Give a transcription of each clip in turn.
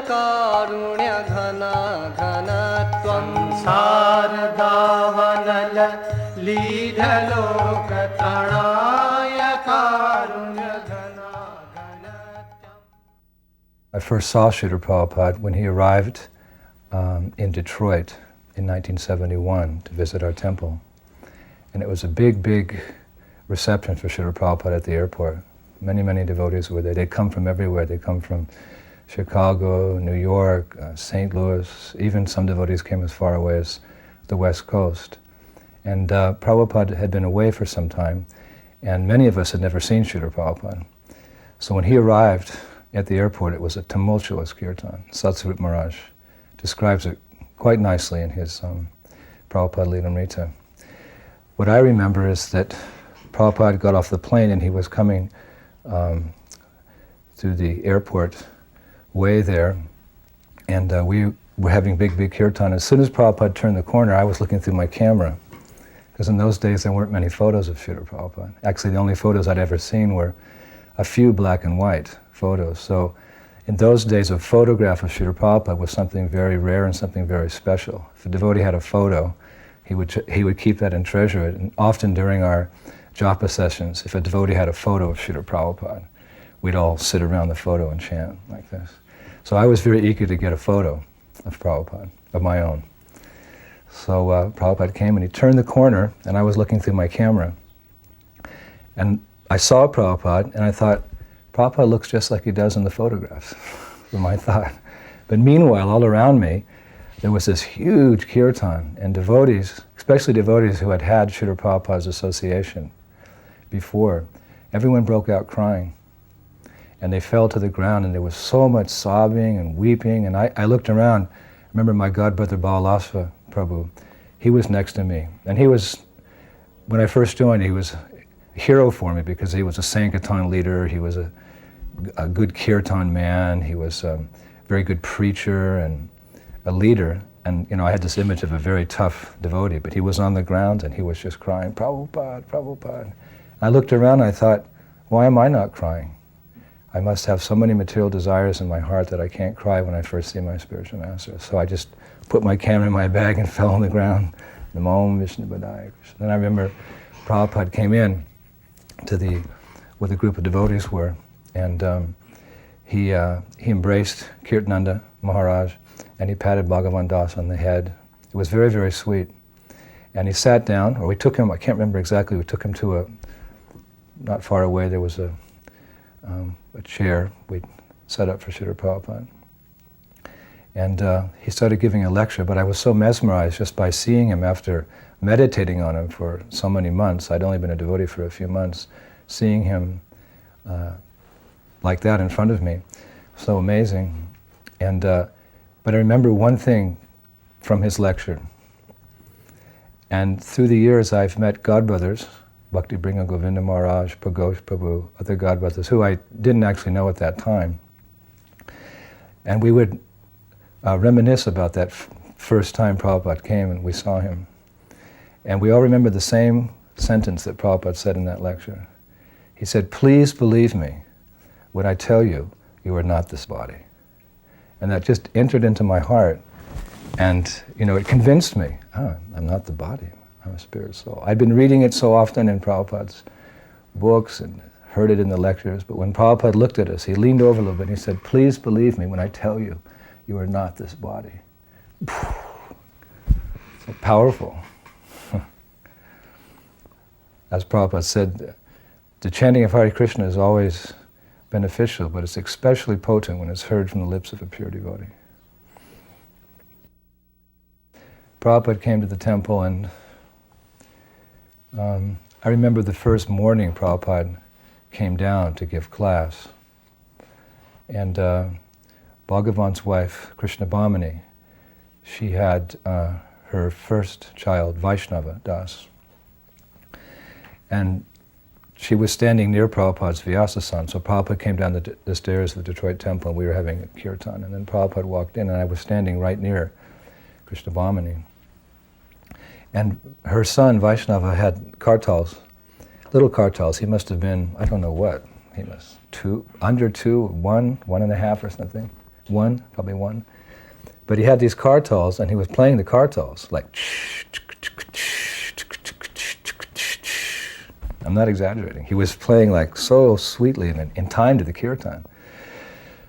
कारुण्य घना घन त्वं सारदावनल लीढलोक तणाय कारुण्य घना घन. I first saw Srila Prabhupada when he arrived in Detroit in 1971 to visit our temple. And it was a big, big reception for Srila Prabhupada at the airport. Many, many devotees were there. They'd come from everywhere. They'd come from Chicago, New York, St. Louis. Even some devotees came as far away as the West Coast. And Prabhupada had been away for some time, and many of us had never seen Srila Prabhupada. So when he arrived at the airport, it was a tumultuous kirtan. Satsvarup Maharaj describes it quite nicely in his Prabhupada Lilamrita. What I remember is that Prabhupada got off the plane and he was coming through the airport way there, and we were having big, big kirtan. As soon as Prabhupada turned the corner, I was looking through my camera, because in those days there weren't many photos of Srila Prabhupada. Actually, the only photos I'd ever seen were a few black and white photos. So in those days, a photograph of Srila Prabhupada was something very rare and something very special. If a devotee had a photo, he would keep that and treasure it. And often during our japa sessions, if a devotee had a photo of Srila Prabhupada, we'd all sit around the photo and chant like this. So I was very eager to get a photo of Prabhupada, of my own. So Prabhupada came and he turned the corner, and I was looking through my camera. And I saw Prabhupada, and I thought, Prabhupada looks just like he does in the photographs, was my thought. But meanwhile, all around me, there was this huge kirtan, and devotees, especially devotees who had had Srila Prabhupada's association before, everyone broke out crying. And they fell to the ground, and there was so much sobbing and weeping, and I looked around. I remember my godbrother Balalasva Prabhu, he was next to me. And he was, when I first joined, he was a hero for me because he was a Sankirtan leader, he was a good kirtan man, he was a very good preacher and a leader. And I had this image of a very tough devotee, but he was on the ground and he was just crying, Prabhupada, Prabhupada. I looked around and I thought, why am I not crying? I must have so many material desires in my heart that I can't cry when I first see my spiritual master. So I just put my camera in my bag and fell on the ground. Namo Vishnu Padaya Krishna. Then I remember Prabhupada came in to where the group of devotees were, and he embraced Kirtananda Maharaj, and he patted Bhagavan Das on the head. It was very, very sweet. And he sat down, or we took him, I can't remember exactly, we took him to not far away, there was a chair we'd set up for Srila Prabhupada. And he started giving a lecture, but I was so mesmerized just by seeing him after meditating on him for so many months. I'd only been a devotee for a few months. Seeing him like that in front of me, so amazing. And but I remember one thing from his lecture. And through the years I've met godbrothers, Bhakti Bringa Govinda Maharaj, Pragosh Prabhu, other godbrothers who I didn't actually know at that time. And we would reminisce about that first time Prabhupada came and we saw him. And we all remember the same sentence that Prabhupada said in that lecture. He said, please believe me when I tell you, you are not this body. And that just entered into my heart. And, it convinced me, I'm not the body, I'm a spirit soul. I'd been reading it so often in Prabhupada's books and heard it in the lectures, but when Prabhupada looked at us, he leaned over a little bit and he said, please believe me when I tell you, you are not this body. So powerful. As Prabhupada said, the chanting of Hare Krishna is always beneficial, but it's especially potent when it's heard from the lips of a pure devotee. Prabhupada came to the temple, and I remember the first morning Prabhupada came down to give class. And Bhagavan's wife, Krishna Bhamini, she had her first child, Vaishnava Das. And she was standing near Prabhupada's Vyasasan, so Prabhupada came down the stairs of the Detroit temple and we were having a kirtan. And then Prabhupada walked in and I was standing right near Krishna Bhamini. And her son, Vaishnava, had kartals, little kartals. He must have been, I don't know what, he was under 2, 1.5 or something. probably one. But he had these kartals, and he was playing the kartals, like, I'm not exaggerating. He was playing like so sweetly and in time to the kirtan.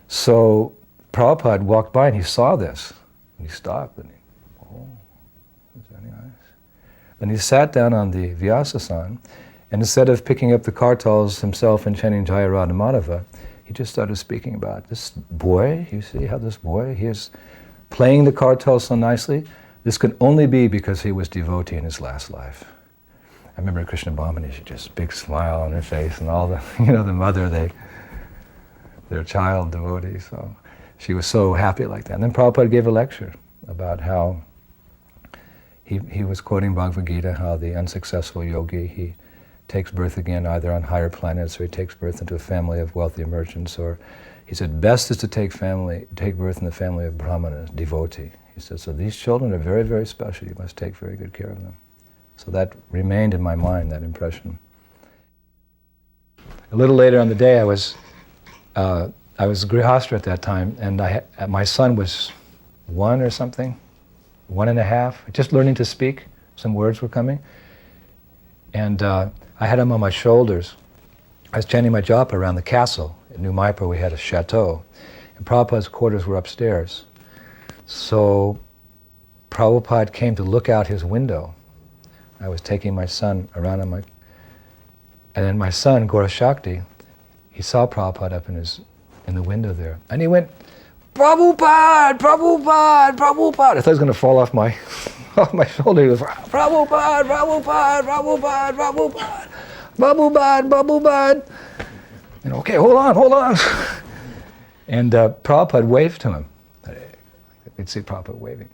So Prabhupada walked by and he saw this. And he stopped and that's very nice. And he sat down on the Vyasasan, and instead of picking up the kartals himself and chanting Jaya Radha Madhava, he just started speaking about this boy. You see how this boy, he is playing the kartals so nicely. This could only be because he was devotee in his last life. I remember Krishna Bhamani, she just big smile on her face, and all the, the mother, their child devotee, so she was so happy like that. And then Prabhupada gave a lecture about how he was quoting Bhagavad Gita, how the unsuccessful yogi, he takes birth again either on higher planets, or he takes birth into a family of wealthy merchants, or he said best is to take birth in the family of brahmanas, devotee. He said, so these children are very, very special, you must take very good care of them. So that remained in my mind, that impression. A little later on the day, I was grihastra at that time, and my son was 1 or something, 1.5, just learning to speak. Some words were coming. And I had him on my shoulders. I was chanting my japa around the castle. In New Mayapur we had a chateau, and Prabhupada's quarters were upstairs. So Prabhupada came to look out his window. I was taking my son around and then my son, Gaura Shakti, he saw Prabhupada up in the window there. And he went, Prabhupada, Prabhupada, Prabhupada. I thought he was going to fall off my shoulder. He was, Prabhupada, Prabhupada, Prabhupada, Prabhupada, Prabhupada, Prabhupada. And okay, hold on. And Prabhupada waved to him. You'd see Prabhupada waving.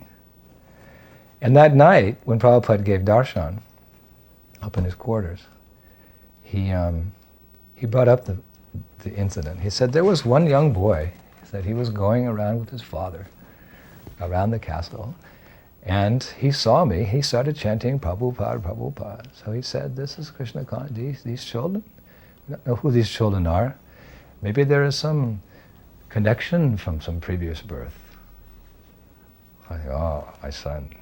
And that night, when Prabhupada gave darshan up in his quarters, he brought up the incident. He said there was one young boy, he said he was going around with his father around the castle, and he saw me, he started chanting Prabhupada, Prabhupada. So he said, this is Krishna consciousness, these children, we don't know who these children are. Maybe there is some connection from some previous birth. I thought, oh, my son.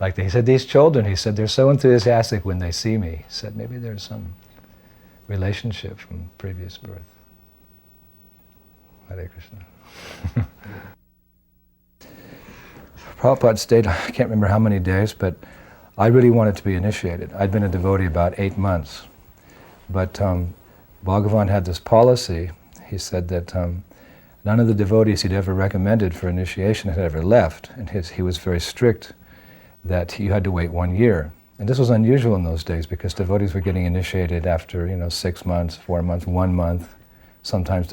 Like he said, these children, he said, they're so enthusiastic when they see me. He said, maybe there's some relationship from previous birth. Hare Krishna. Prabhupada stayed, I can't remember how many days, but I really wanted to be initiated. I'd been a devotee about 8 months. But Bhagavan had this policy. He said that none of the devotees he'd ever recommended for initiation had ever left, and he was very strict that you had to wait 1 year. And this was unusual in those days because devotees were getting initiated after 6 months, 4 months, 1 month. Sometimes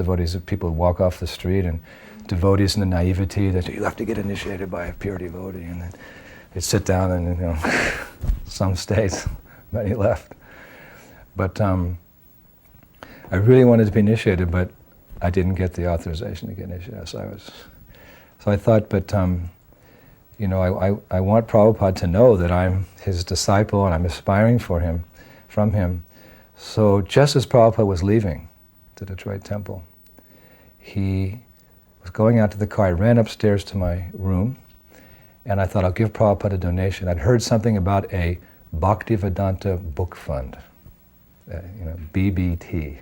people would walk off the street, and devotees in the naivety that you have to get initiated by a pure devotee, and then they'd sit down and some stayed, many left. But I really wanted to be initiated, but I didn't get the authorization to get initiated. So I thought, but I want Prabhupada to know that I'm his disciple and I'm aspiring from him. So just as Prabhupada was leaving the Detroit temple, he was going out to the car. I ran upstairs to my room, and I thought I'll give Prabhupada a donation. I'd heard something about a Bhaktivedanta book fund, BBT.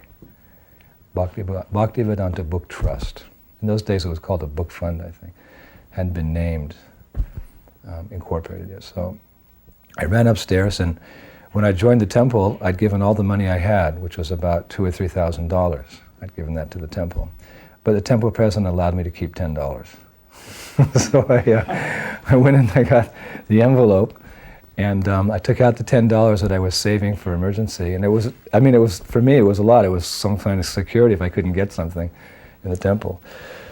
Bhaktivedanta Book Trust. In those days it was called a book fund, I think. Hadn't been named, incorporated yet. So I ran upstairs, and when I joined the temple, I'd given all the money I had, which was about $2,000 or $3,000. I'd given that to the temple. But the temple president allowed me to keep $10. So I went and I got the envelope, and I took out the $10 that I was saving for emergency, and for me, it was a lot. It was some kind of security if I couldn't get something in the temple.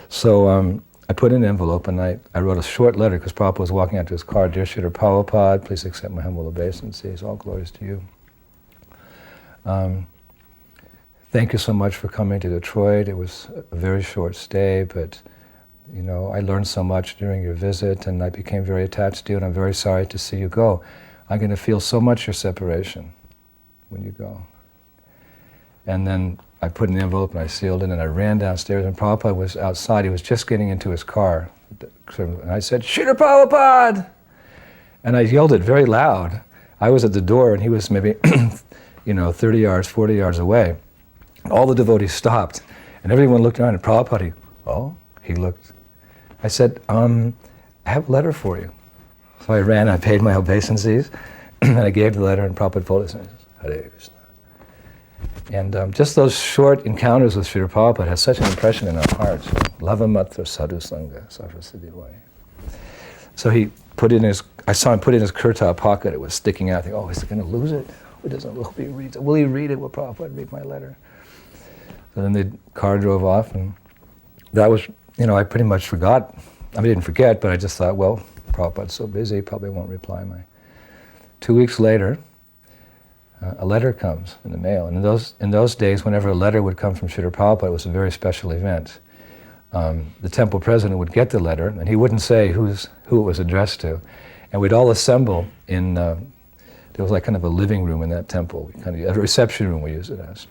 So I put in an envelope, and I wrote a short letter, because Prabhupada was walking out to his car. Dear Srila Prabhupada, please accept my humble obeisances. All glories to you. Thank you so much for coming to Detroit. It was a very short stay, but I learned so much during your visit, and I became very attached to you, and I'm very sorry to see you go. I'm going to feel so much your separation when you go. And then I put it in the envelope and I sealed it, and I ran downstairs, and Prabhupada was outside. He was just getting into his car. And I said, "Srila Prabhupada!" And I yelled it very loud. I was at the door, and he was maybe 30 yards, 40 yards away. All the devotees stopped, and everyone looked around, and Prabhupada, he looked. I said, I have a letter for you. So I ran, I paid my obeisances, and I gave the letter, and Prabhupada folded it and says, Hare Krishna. And just those short encounters with Srila Prabhupada has such an impression in our hearts. Lavamatra sadhu sangha sarvasiddhi vaya. So he put it in his, I saw him put it in his kurta pocket. It was sticking out. I think, is he going to lose it? Will he read it? Will he read it? Will Prabhupada read my letter? So then the car drove off, and that was, I pretty much forgot. I didn't forget, but I just thought, well, Prabhupada's so busy, he probably won't reply. 2 weeks later, a letter comes in the mail. And in those days, whenever a letter would come from Srila Prabhupada, it was a very special event. The temple president would get the letter, and he wouldn't say who it was addressed to. And we'd all assemble in, there was like kind of a living room in that temple, a reception room we used it as.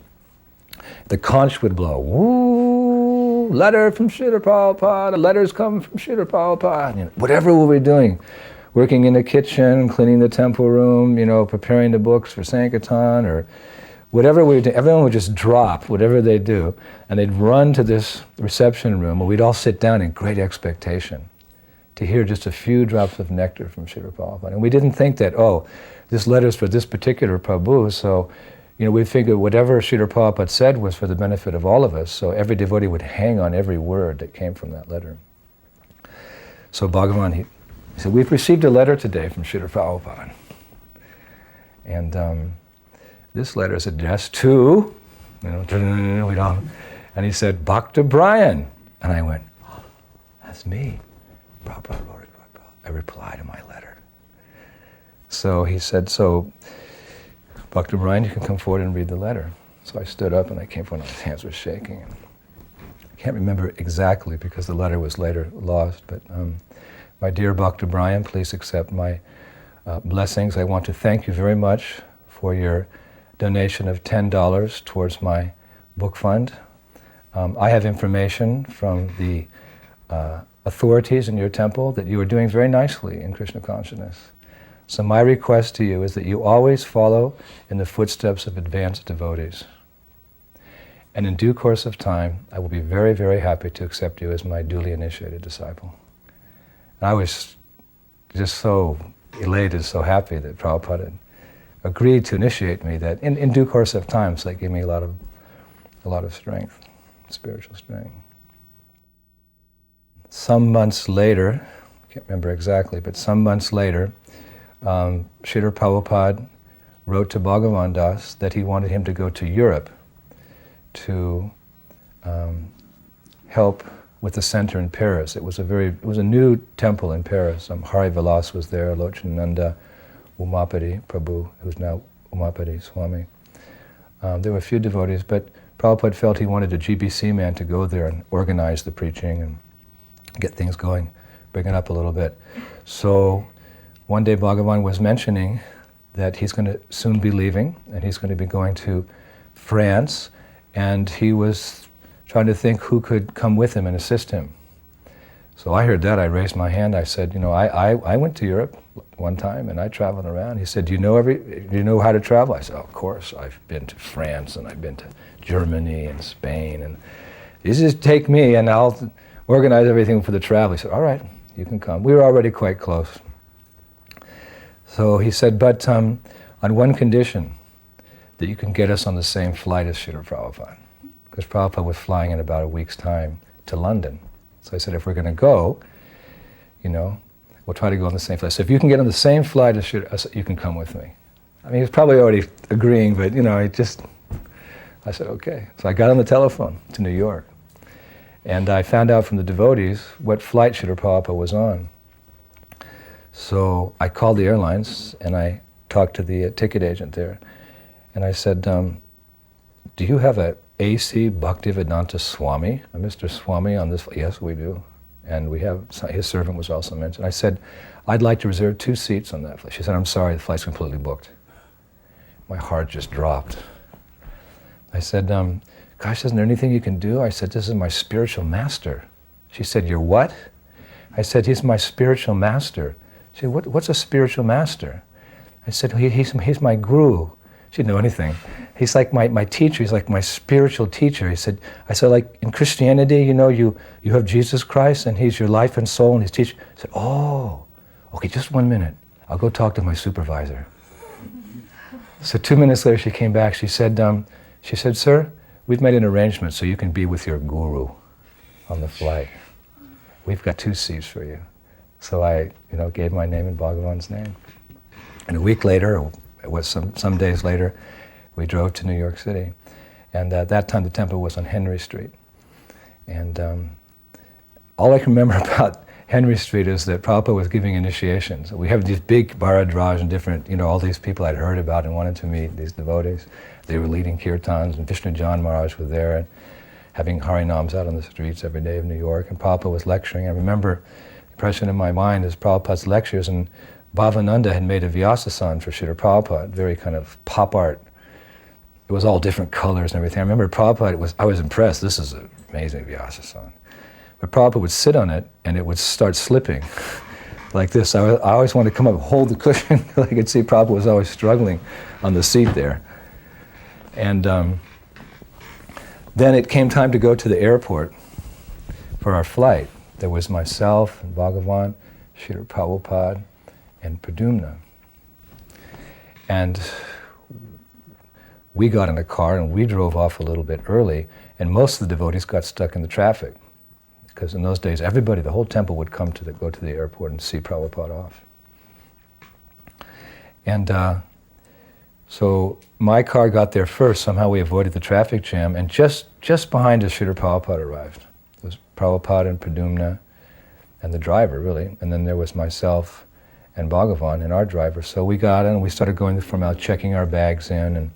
The conch would blow, woo, letter from Srila Prabhupada, letters come from Srila Prabhupada. Whatever we were doing, working in the kitchen, cleaning the temple room, preparing the books for Sankirtan, or whatever we were doing, everyone would just drop whatever they do, and they'd run to this reception room where we'd all sit down in great expectation to hear just a few drops of nectar from Srila Prabhupada. And we didn't think that, this letter's for this particular Prabhu, so we figured whatever Srila Prabhupada said was for the benefit of all of us, so every devotee would hang on every word that came from that letter. So Bhagavan, he said, "We've received a letter today from Srila Prabhupada. And this letter is addressed to," and he said, "Bhakta Brian." And I went, "That's me. Prabhupada wrote it. I replied to my letter." So he said, "Bhakta Brian, you can come forward and read the letter." So I stood up and I came forward and my hands were shaking. And I can't remember exactly because the letter was later lost, but my dear Bhakta Brian, please accept my blessings. I want to thank you very much for your donation of $10 towards my book fund. I have information from the authorities in your temple that you are doing very nicely in Krishna consciousness. So my request to you is that you always follow in the footsteps of advanced devotees. And in due course of time, I will be very, very happy to accept you as my duly initiated disciple. And I was just so elated, so happy that Prabhupada had agreed to initiate me, that in due course of time, so that gave me a lot of strength, spiritual strength. Some months later, I can't remember exactly, but some months later, Srila Prabhupada wrote to Bhagavan Das that he wanted him to go to Europe to help with the center in Paris. It was a new temple in Paris. Hari Vilas was there, Lochananda, Umapati Prabhu, who's now Umapati Swami. There were a few devotees, but Prabhupada felt he wanted a GBC man to go there and organize the preaching and get things going, bring it up a little bit. So one day Bhagavan was mentioning that he's going to soon be leaving and he's going to be going to France, and he was trying to think who could come with him and assist him. So I heard that, I raised my hand, I said, I went to Europe one time and I traveled around. He said, do you know how to travel? I said, of course, I've been to France and I've been to Germany and Spain, and you just take me and I'll organize everything for the travel. He said, all right, you can come. We were already quite close. So he said, but on one condition, that you can get us on the same flight as Srila Prabhupada. Because Prabhupada was flying in about a week's time to London. So I said, if we're going to go, we'll try to go on the same flight. So if you can get on the same flight as Srila, you can come with me. I mean, he was probably already agreeing, but I said, okay. So I got on the telephone to New York. And I found out from the devotees what flight Srila Prabhupada was on. So I called the airlines and I talked to the ticket agent there. And I said, do you have a A.C. Bhaktivedanta Swami, a Mr. Swami on this flight? Yes, we do. And we have, his servant was also mentioned. I said, I'd like to reserve 2 seats on that flight. She said, I'm sorry, the flight's completely booked. My heart just dropped. I said, gosh, isn't there anything you can do? I said, this is my spiritual master. She said, you're what? I said, he's my spiritual master. She said, what's a spiritual master? I said, he's my guru. She didn't know anything. He's like my teacher. He's like my spiritual teacher. I said, like in Christianity, you have Jesus Christ and he's your life and soul and he's teacher. I said, oh, okay, just 1 minute. I'll go talk to my supervisor. So 2 minutes later, she came back. She said, sir, we've made an arrangement so you can be with your guru on the flight. We've got 2 seats for you. So I, gave my name and Bhagavan's name. And a week later, or it was some days later, we drove to New York City. And at that time, the temple was on Henry Street. And all I can remember about Henry Street is that Prabhupada was giving initiations. We have these big Bharadraj and different, all these people I'd heard about and wanted to meet, these devotees. They were leading kirtans, and Vishnu Jan Maharaj was there, and having Harinams out on the streets every day of New York, and Prabhupada was lecturing. I remember the impression in my mind is Prabhupada's lectures, and Bhavananda had made a Vyasasan for Srila Prabhupada, very kind of pop art. It was all different colors and everything. I remember Prabhupada, I was impressed, this is an amazing Vyasasan. But Prabhupada would sit on it and it would start slipping like this. I always wanted to come up and hold the cushion. I could see Prabhupada was always struggling on the seat there. And then it came time to go to the airport for our flight. There was myself and Bhagavan, Srila Prabhupada, and Pradyumna. And we got in a car and we drove off a little bit early, and most of the devotees got stuck in the traffic. Because in those days, everybody, the whole temple would come to go to the airport and see Prabhupada off. And so my car got there first. Somehow we avoided the traffic jam, and just behind us, Srila Prabhupada arrived. It was Prabhupada and Pradyumna and the driver, really. And then there was myself and Bhagavan and our driver. So we got in and we started going from out, checking our bags in, and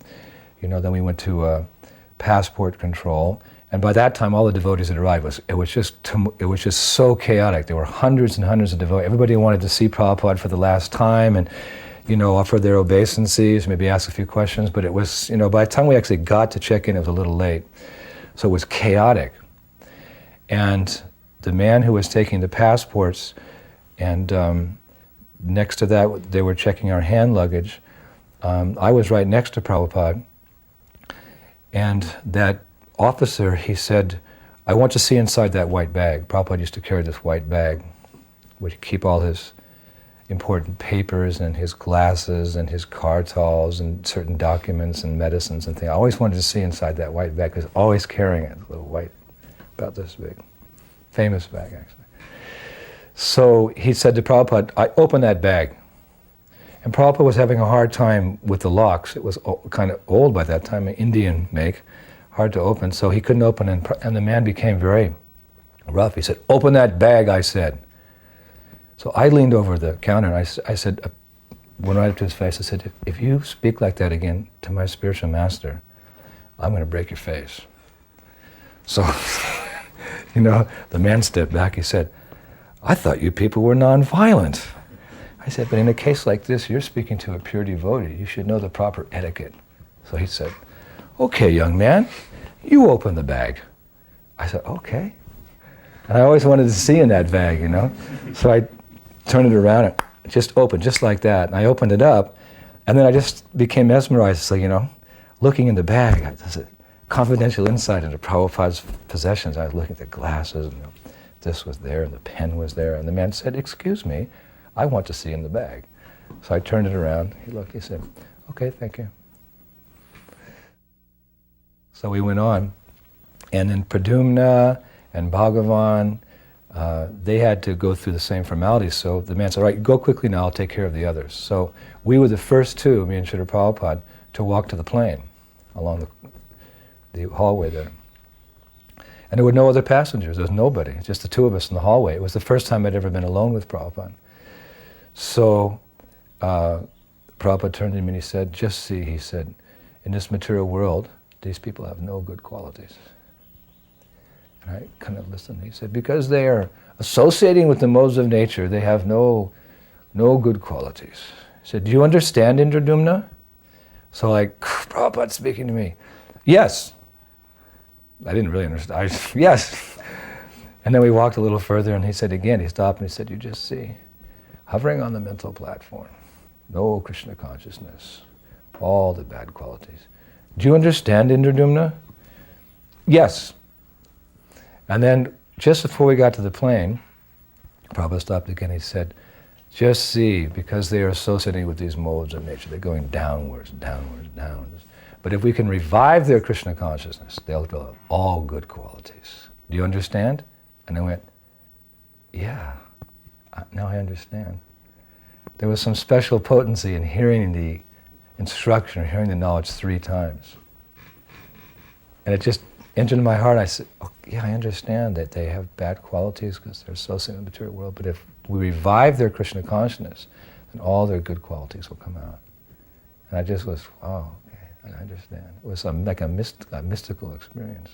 then we went to passport control. And by that time, all the devotees had arrived. It was just so chaotic. There were hundreds and hundreds of devotees. Everybody wanted to see Prabhupada for the last time, and offer their obeisances, maybe ask a few questions. But it was, by the time we actually got to check in, it was a little late. So it was chaotic. And the man who was taking the passports, and next to that, they were checking our hand luggage. I was right next to Prabhupada, and that officer, he said, I want to see inside that white bag. Prabhupada used to carry this white bag, where he'd keep all his important papers and his glasses and his kartals and certain documents and medicines and things. I always wanted to see inside that white bag, because always carrying it, a little white, about this big. Famous bag, actually. So he said to Prabhupada, I open that bag. And Prabhupada was having a hard time with the locks. It was kind of old by that time, an Indian make. Hard to open, so he couldn't open, and the man became very rough. He said, open that bag, I said. So I leaned over the counter and I said, went right up to his face, I said, if you speak like that again to my spiritual master, I'm going to break your face. So, the man stepped back, he said, I thought you people were nonviolent. I said, but in a case like this, you're speaking to a pure devotee. You should know the proper etiquette. So he said, okay, young man, you open the bag. I said, okay. And I always wanted to see in that bag, So I turned it around and just opened, just like that. And I opened it up, and then I just became mesmerized. So, looking in the bag, there's a confidential insight into Prabhupada's possessions. I was looking at the glasses, and this was there, and the pen was there. And the man said, excuse me, I want to see in the bag. So I turned it around. He looked, he said, okay, thank you. So we went on, and then Pradyumna and Bhagavan, they had to go through the same formalities. So the man said, all right, go quickly now, I'll take care of the others. So we were the first two, me and Srila Prabhupada, to walk to the plane along the hallway there. And there were no other passengers, there was nobody, just the two of us in the hallway. It was the first time I'd ever been alone with Prabhupada. So Prabhupada turned to me and he said, just see, he said, in this material world, these people have no good qualities. And I kind of listened. He said, because they are associating with the modes of nature, they have no good qualities. He said, do you understand Indradyumna? So Prabhupada speaking to me. Yes. I didn't really understand. Yes. And then we walked a little further, and he said again, he stopped and he said, you just see, hovering on the mental platform, no Krishna consciousness, all the bad qualities. Do you understand, Indradyumna? Yes. And then, just before we got to the plane, Prabhupada stopped again, he said, just see, because they are associating with these modes of nature, they're going downwards, downwards, downwards. But if we can revive their Krishna consciousness, they'll develop all good qualities. Do you understand? And I went, yeah, now I understand. There was some special potency in hearing the instruction or hearing the knowledge 3 times. And it just entered my heart. I said, oh, yeah, I understand that they have bad qualities because they're associated with the material world, but if we revive their Krishna consciousness, then all their good qualities will come out. And I just was, wow, okay, I understand. It was like a mystical experience.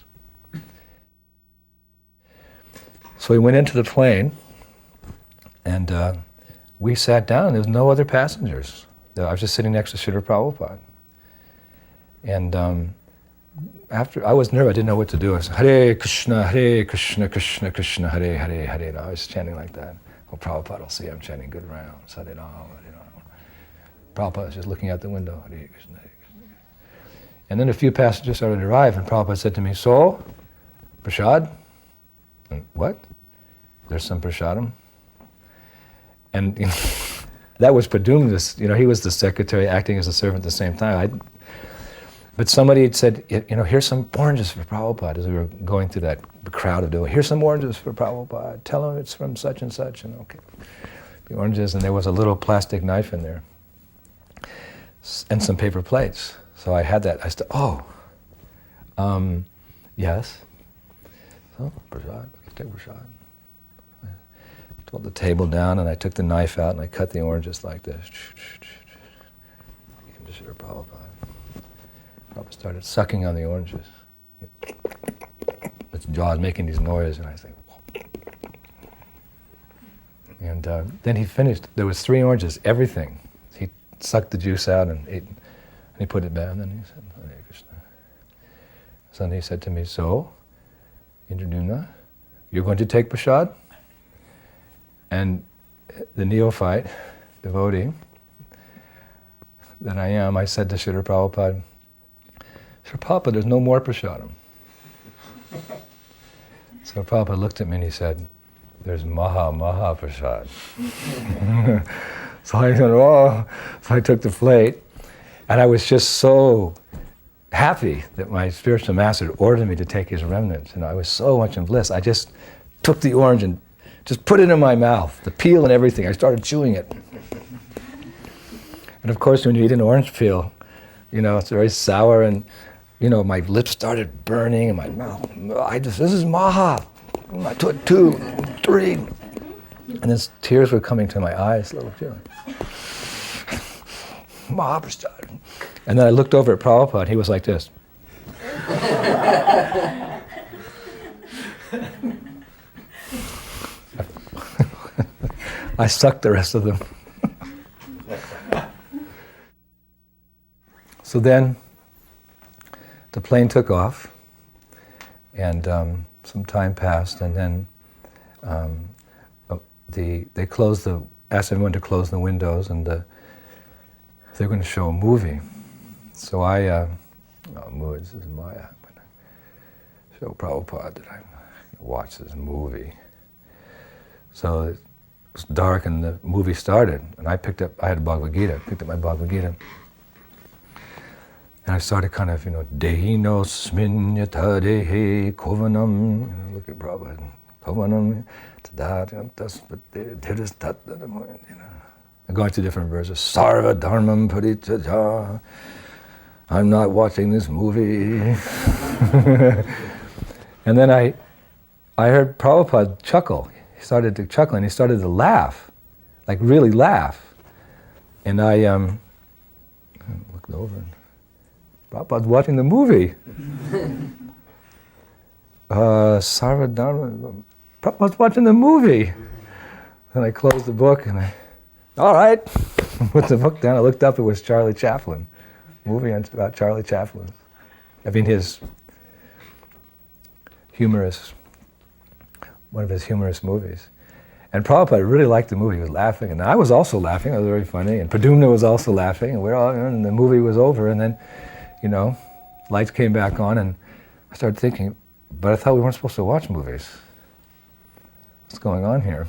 So we went into the plane, and we sat down. There was no other passengers. I was just sitting next to Srila Prabhupada. And after, I was nervous, I didn't know what to do. I said, Hare Krishna, Krishna Krishna, Hare Hare, Hare. And I was chanting like that. Well, Prabhupada will see I'm chanting good rounds. Hare Ram, Hare Ram. Prabhupada was just looking out the window. Hare Krishna, Hare Krishna. And then a few passengers started to arrive, and Prabhupada said to me, so, prasad? And, what? There's some prasadam? And you know, that was Padumna's, he was the secretary acting as a servant at the same time. But somebody had said, here's some oranges for Prabhupada as we were going through that crowd of doing, here's some oranges for Prabhupada, tell him it's from such and such, and okay. The oranges, and there was a little plastic knife in there, and some paper plates. So I had that, I said, yes. So, prasad, let's take prasad. I pulled the table down, and I took the knife out, and I cut the oranges like this. Gave them to Srila Prabhupada. Prabhupada started sucking on the oranges. Its jaws making these noises, and I think, and then he finished. There was 3 oranges, everything. He sucked the juice out and ate, and he put it back, and then he said, Hare Krishna. So then he said to me, so, Indradyumna, you're going to take prasad? And the neophyte, devotee, that I am, I said to Srila Prabhupada, Srila Prabhupada, there's no more prasadam. So Prabhupada looked at me and he said, there's Maha Prasad. So I said, oh. So I took the plate, and I was just so happy that my spiritual master had ordered me to take his remnants. And I was so much in bliss. I just took the orange and just put it in my mouth, the peel and everything. I started chewing it. And of course, when you eat an orange peel, it's very sour, and my lips started burning in my mouth. This is Maha. 2, 3. And then tears were coming to my eyes, little feeling. Mahaprasad. And then I looked over at Prabhupada, he was like this. I sucked the rest of them. So then, the plane took off, and some time passed, and then they closed asked everyone to close the windows, and they were going to show a movie. So this is Maya. I'm going to show Prabhupada that I'm going to watch this movie. So it was dark, and the movie started, and I had a Bhagavad Gita, picked up my Bhagavad Gita. And I started kind of, Dehino smin yata dehe kovanam, look at Prabhupada, kovanam, tadat, taspat, I'm going through different verses, sarva dharmam parityaja, I'm not watching this movie. And then I heard Prabhupada chuckle. He started to chuckle, and he started to laugh, like really laugh. And I looked over, and Prabhupada's watching the movie. Sarvadharma, Prabhupada's watching the movie. And I closed the book, and all right, put the book down. I looked up, it was Charlie Chaplin, movie about Charlie Chaplin. I mean, his humorous, one of his humorous movies. And Prabhupada really liked the movie. He was laughing, and I was also laughing. It was very funny. And Pradyumna was also laughing, and and the movie was over. And then, lights came back on, and I started thinking, but I thought we weren't supposed to watch movies. What's going on here?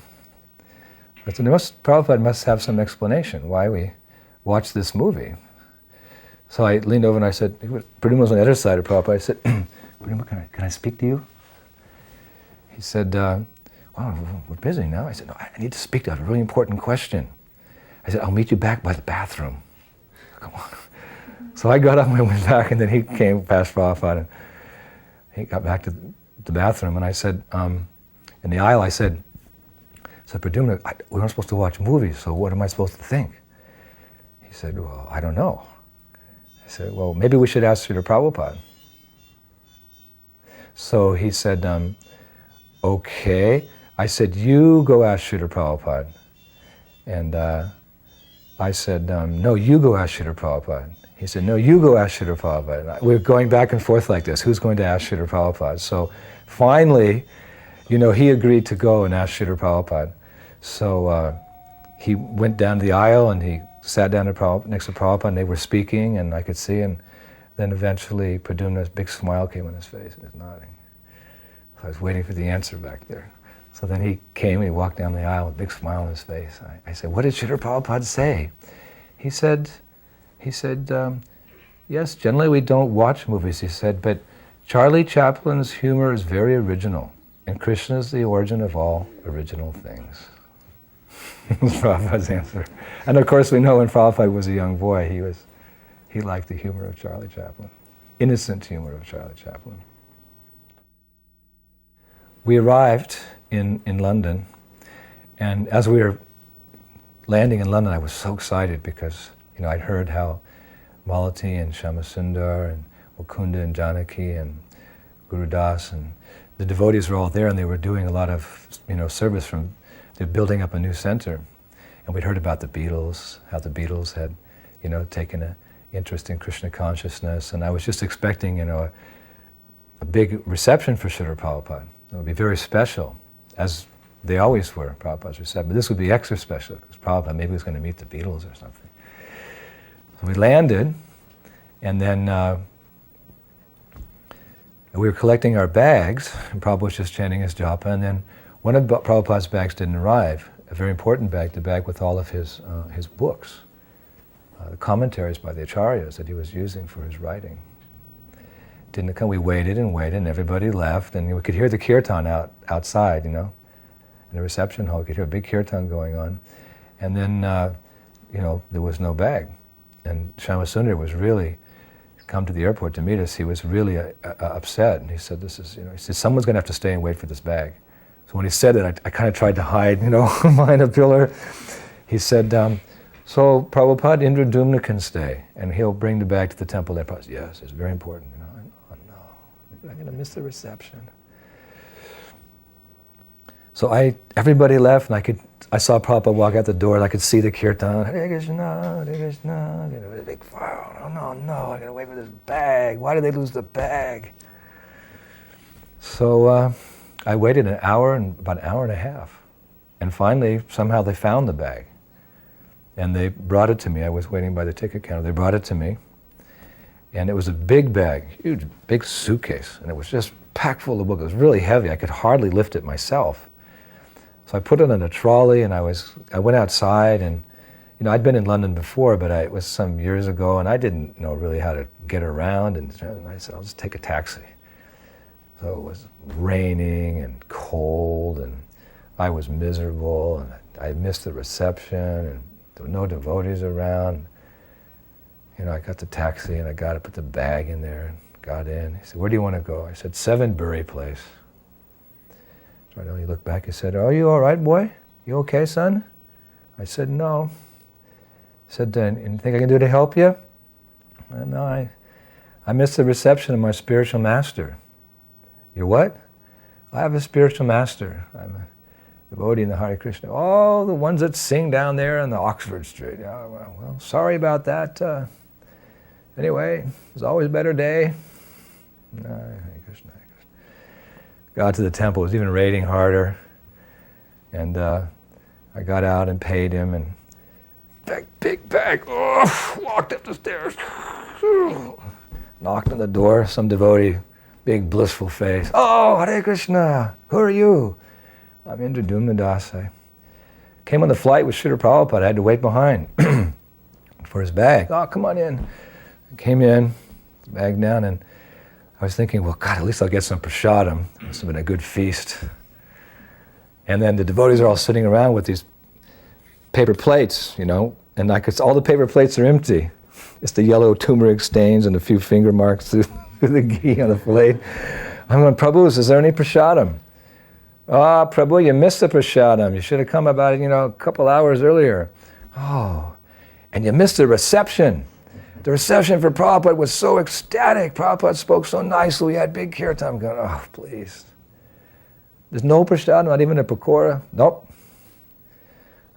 I said, Prabhupada must have some explanation why we watched this movie. So I leaned over and I said, Pradyumna was on the other side of Prabhupada. I said, Pradyumna, can I speak to you? He said, wow, we're busy now. I said, no, I need to speak to you. I have a really important question. I said, I'll meet you back by the bathroom. Come on. So I got up and I went back, and then he came past Prabhupada, and he got back to the bathroom, and I said, in the aisle, I said, Pradyumna, we weren't supposed to watch movies, so what am I supposed to think? He said, well, I don't know. I said, well, maybe we should ask Srila Prabhupada. So he said, okay. I said, you go ask Srila Prabhupada. And I said, no, you go ask Srila Prabhupada. He said, no, you go ask Srila Prabhupada. We were going back and forth like this. Who's going to ask Srila Prabhupada? So finally, he agreed to go and ask Srila Prabhupada. So he went down the aisle and he sat down next to Prabhupada, and they were speaking, and I could see, and then eventually Pradyumna's big smile came on his face, and he was nodding. So I was waiting for the answer back there. So then he came, and he walked down the aisle with a big smile on his face. I said, what did Srila Prabhupada say? He said, yes, generally we don't watch movies, he said, but Charlie Chaplin's humor is very original, and Krishna is the origin of all original things. That was Prabhupada's answer. And of course we know when Prabhupada was a young boy, he liked the humor of Charlie Chaplin, innocent humor of Charlie Chaplin. We arrived in London, and as we were landing in London, I was so excited because I'd heard how Malati and Shyamasundar and Mukunda and Janaki and Guru Das and the devotees were all there, and they were doing a lot of service they're building up a new center. And we'd heard about the Beatles, how the Beatles had taken an interest in Krishna consciousness, and I was just expecting a big reception for Srila Prabhupada. It would be very special, as they always were, Prabhupada's reception. But this would be extra special, because Prabhupada maybe was going to meet the Beatles or something. So we landed, and then we were collecting our bags, and Prabhupada was just chanting his japa, and then one of Prabhupada's bags didn't arrive, a very important bag, the bag with all of his books, the commentaries by the acharyas that he was using for his writing. Didn't come. We waited and waited, and everybody left, and we could hear the kirtan outside, in the reception hall. We could hear a big kirtan going on, and then, there was no bag. And Shyamasundar was really come to the airport to meet us. He was really upset, and he said, he said, someone's going to have to stay and wait for this bag. So when he said it, I kind of tried to hide, behind a pillar. He said, so Prabhupada, Indradyumna can stay, and he'll bring the bag to the temple there. Prabhupada said, yes, it's very important. Oh no, I'm going to miss the reception. So everybody left, and I saw Prabhupada walk out the door, and I could see the kirtan. Hare Krishna, Hare Krishna. A big fire. Oh no, I gotta wait for this bag. Why did they lose the bag? So I waited about an hour and a half. And finally, somehow they found the bag. And they brought it to me. I was waiting by the ticket counter. They brought it to me. And it was a big bag, huge, big suitcase. And it was just packed full of books. It was really heavy. I could hardly lift it myself. So I put it in a trolley, and I went outside, and I'd been in London before, but it was some years ago, and I didn't know really how to get around, and I said, I'll just take a taxi. So it was raining and cold, and I was miserable, and I missed the reception, and there were no devotees around. I got the taxi, and I put the bag in there, and got in. He said, where do you want to go? I said, 7 Bury Place. He looked back and said, are you all right, boy? You okay, son? I said, no. He said, then, anything I can do to help you? No, I missed the reception of my spiritual master. You're what? I have a spiritual master. I'm a devotee in the Hare Krishna. Oh, the ones that sing down there on the Oxford Street. Oh, well, sorry about that. Anyway, there's always a better day. No, Hare Krishna, Hare Krishna. got to the temple. It was even raining harder. And I got out and paid him, and big bag, walked up the stairs, knocked on the door, some devotee, big blissful face. Oh, Hare Krishna, who are you? I'm Indradyumna Das. I came on the flight with Srila Prabhupada. I had to wait behind for his bag. Oh, come on in. I came in, bag down, and I was thinking, well, God, at least I'll get some prasadam. It must have been a good feast. And then the devotees are all sitting around with these paper plates, you know, and all the paper plates are empty. It's the yellow turmeric stains and a few finger marks through the ghee on the plate. I'm going, Prabhu, is there any prasadam? Ah, Prabhu, you missed the prasadam. You should have come about, a couple hours earlier. Oh, and you missed the reception. The reception for Prabhupada was so ecstatic. Prabhupada spoke so nicely. We had big kirtan. I'm going, oh, please. There's no prasadam, not even a pakora? Nope.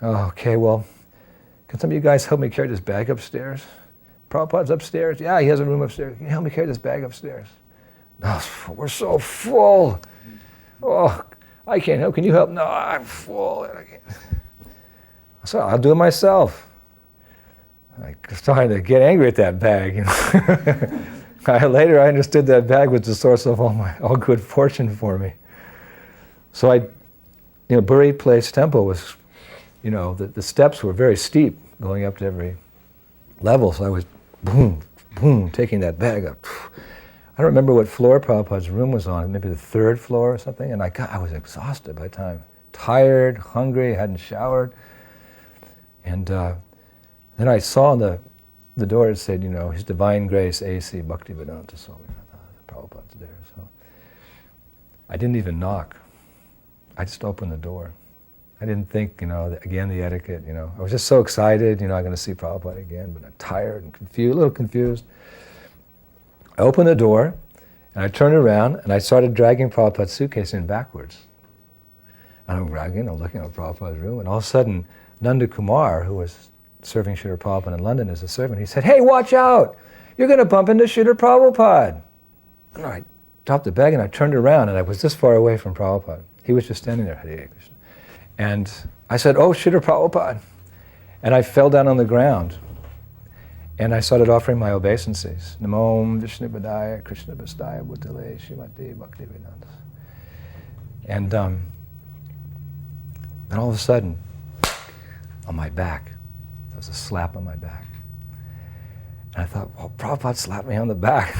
Oh, okay, well, can some of you guys help me carry this bag upstairs? Prabhupada's upstairs? Yeah, he has a room upstairs. Can you help me carry this bag upstairs? No, we're so full. Oh, I can't help. Can you help? No, I'm full. I can't. So I'll do it myself. I started to get angry at that bag. Later I understood that bag was the source of all good fortune for me. So Buri Place Temple was, the steps were very steep going up to every level. So I was boom, boom, taking that bag up. I don't remember what floor Prabhupada's room was on, maybe the 3rd floor or something. And I was exhausted by the time. Tired, hungry, hadn't showered. And then I saw on the door, it said, His Divine Grace, A.C. Bhaktivedanta Swami. Prabhupada's there. So I didn't even knock. I just opened the door. I didn't think, again, the etiquette, I was just so excited, I'm going to see Prabhupada again, but I'm tired and confused, a little confused. I opened the door, and I turned around, and I started dragging Prabhupada's suitcase in backwards. And I'm dragging, I'm looking at Prabhupada's room, and all of a sudden, Nanda Kumar, who was serving Srila Prabhupada in London as a servant, he said, hey, watch out! You're going to bump into Srila Prabhupada. And I dropped the bag, and I turned around, and I was this far away from Prabhupada. He was just standing there, Hare Krishna. And I said, oh, Srila Prabhupada. And I fell down on the ground. And I started offering my obeisances. Namo Vishnu Padaya Krishna Vastaya Bhutale Shrimati Bhaktivedanta. And then all of a sudden, on my back, there was a slap on my back. And I thought, well, Prabhupada slapped me on the back.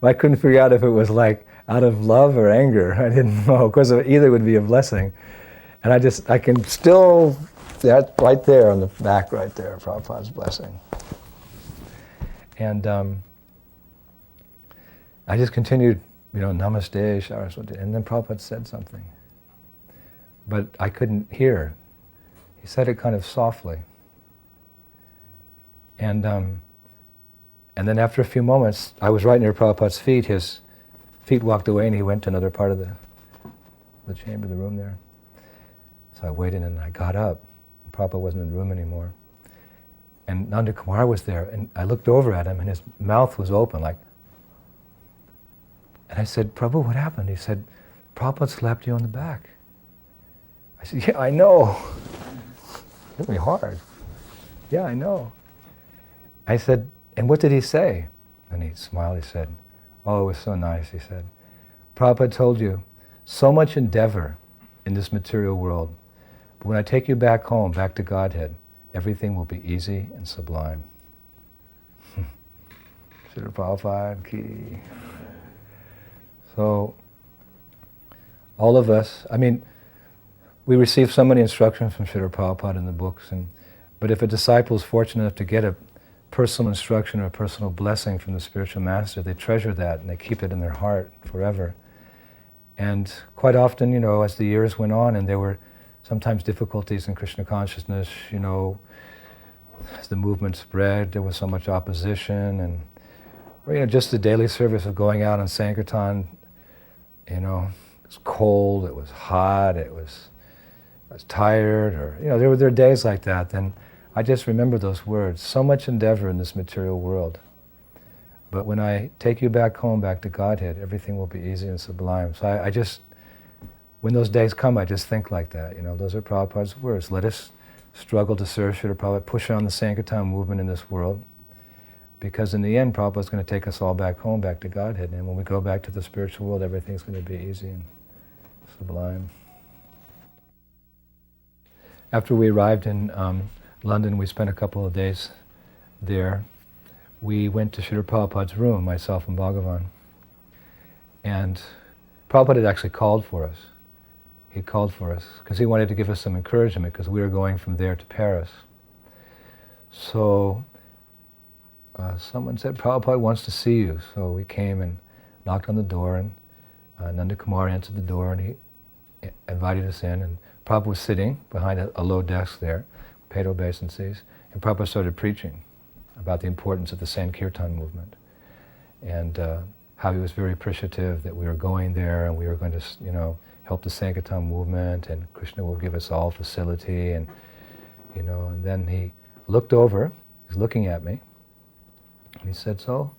Well, I couldn't figure out if it was like out of love or anger. I didn't know, because either would be a blessing. And I can still, that right there on the back right there, Prabhupada's blessing. And I just continued, Namaste, Saraswati, and then Prabhupada said something. But I couldn't hear. He said it kind of softly. And then after a few moments, I was right near Prabhupada's feet. His feet walked away and he went to another part of the chamber, the room there. So I waited and I got up. Prabhupada wasn't in the room anymore. And Nanda Kumar was there, and I looked over at him, and his mouth was open, like. And I said, Prabhu, what happened? He said, Prabhupada slapped you on the back. I said, yeah, I know. It hit me hard. Yeah, I know. I said, and what did he say? And he smiled, he said, oh, it was so nice, he said. Prabhupada told you, so much endeavor in this material world, but when I take you back home, back to Godhead, everything will be easy and sublime. Srila Prabhupada ki. So, all of us, we receive so many instructions from Srila Prabhupada in the books, but if a disciple is fortunate enough to get a personal instruction or a personal blessing from the spiritual master, they treasure that and they keep it in their heart forever. And quite often, as the years went on and there were sometimes difficulties in Krishna consciousness, as the movement spread, there was so much opposition, and just the daily service of going out on Sankirtan, it was cold, it was hot, I was tired, or there were days like that. Then I just remember those words: so much endeavor in this material world, but when I take you back home, back to Godhead, everything will be easy and sublime. So I just when those days come, I just think like that. Those are Prabhupada's words. Let us struggle to serve Srila Prabhupada, push on the Sankirtan movement in this world, because in the end, Prabhupada's going to take us all back home, back to Godhead. And when we go back to the spiritual world, everything's going to be easy and sublime. After we arrived in London, we spent a couple of days there. We went to Srila Prabhupada's room, myself and Bhagavan. And Prabhupada had actually called for us. He called for us because he wanted to give us some encouragement because we were going from there to Paris. So someone said, Prabhupada wants to see you. So we came and knocked on the door, and Nanda Kumar answered the door, and he invited us in. And Prabhupada was sitting behind a low desk there, paid obeisances, and Prabhupada started preaching about the importance of the Sankirtan movement, and how he was very appreciative that we were going there and we were going to, help the Sankirtan movement, and Krishna will give us all facility, and and then he looked over, he was looking at me, and he said, so,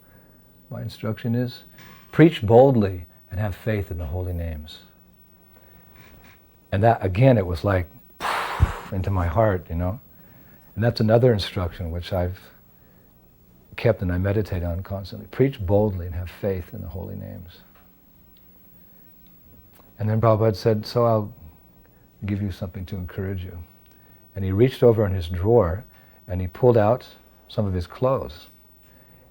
my instruction is, preach boldly and have faith in the holy names. And that, again, it was like, into my heart, And that's another instruction which I've kept and I meditate on constantly. Preach boldly and have faith in the holy names. And then Prabhupada said, so I'll give you something to encourage you. And he reached over in his drawer and he pulled out some of his clothes.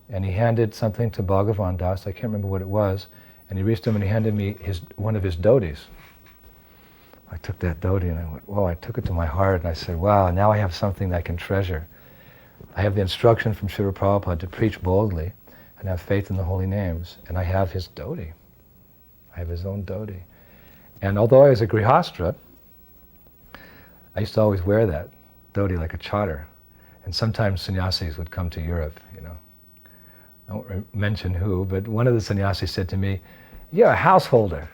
And he handed something to Bhagavan Das, I can't remember what it was, and he reached him and he handed me one of his dhotis. I took that dhoti and I went, whoa, I took it to my heart and I said, wow, now I have something that I can treasure. I have the instruction from Srila Prabhupada to preach boldly and have faith in the holy names, and I have his dhoti. I have his own dhoti. And although I was a grihastra, I used to always wear that dhoti like a chadar. And sometimes sannyasis would come to Europe, I won't mention who, but one of the sannyasis said to me, you're a householder.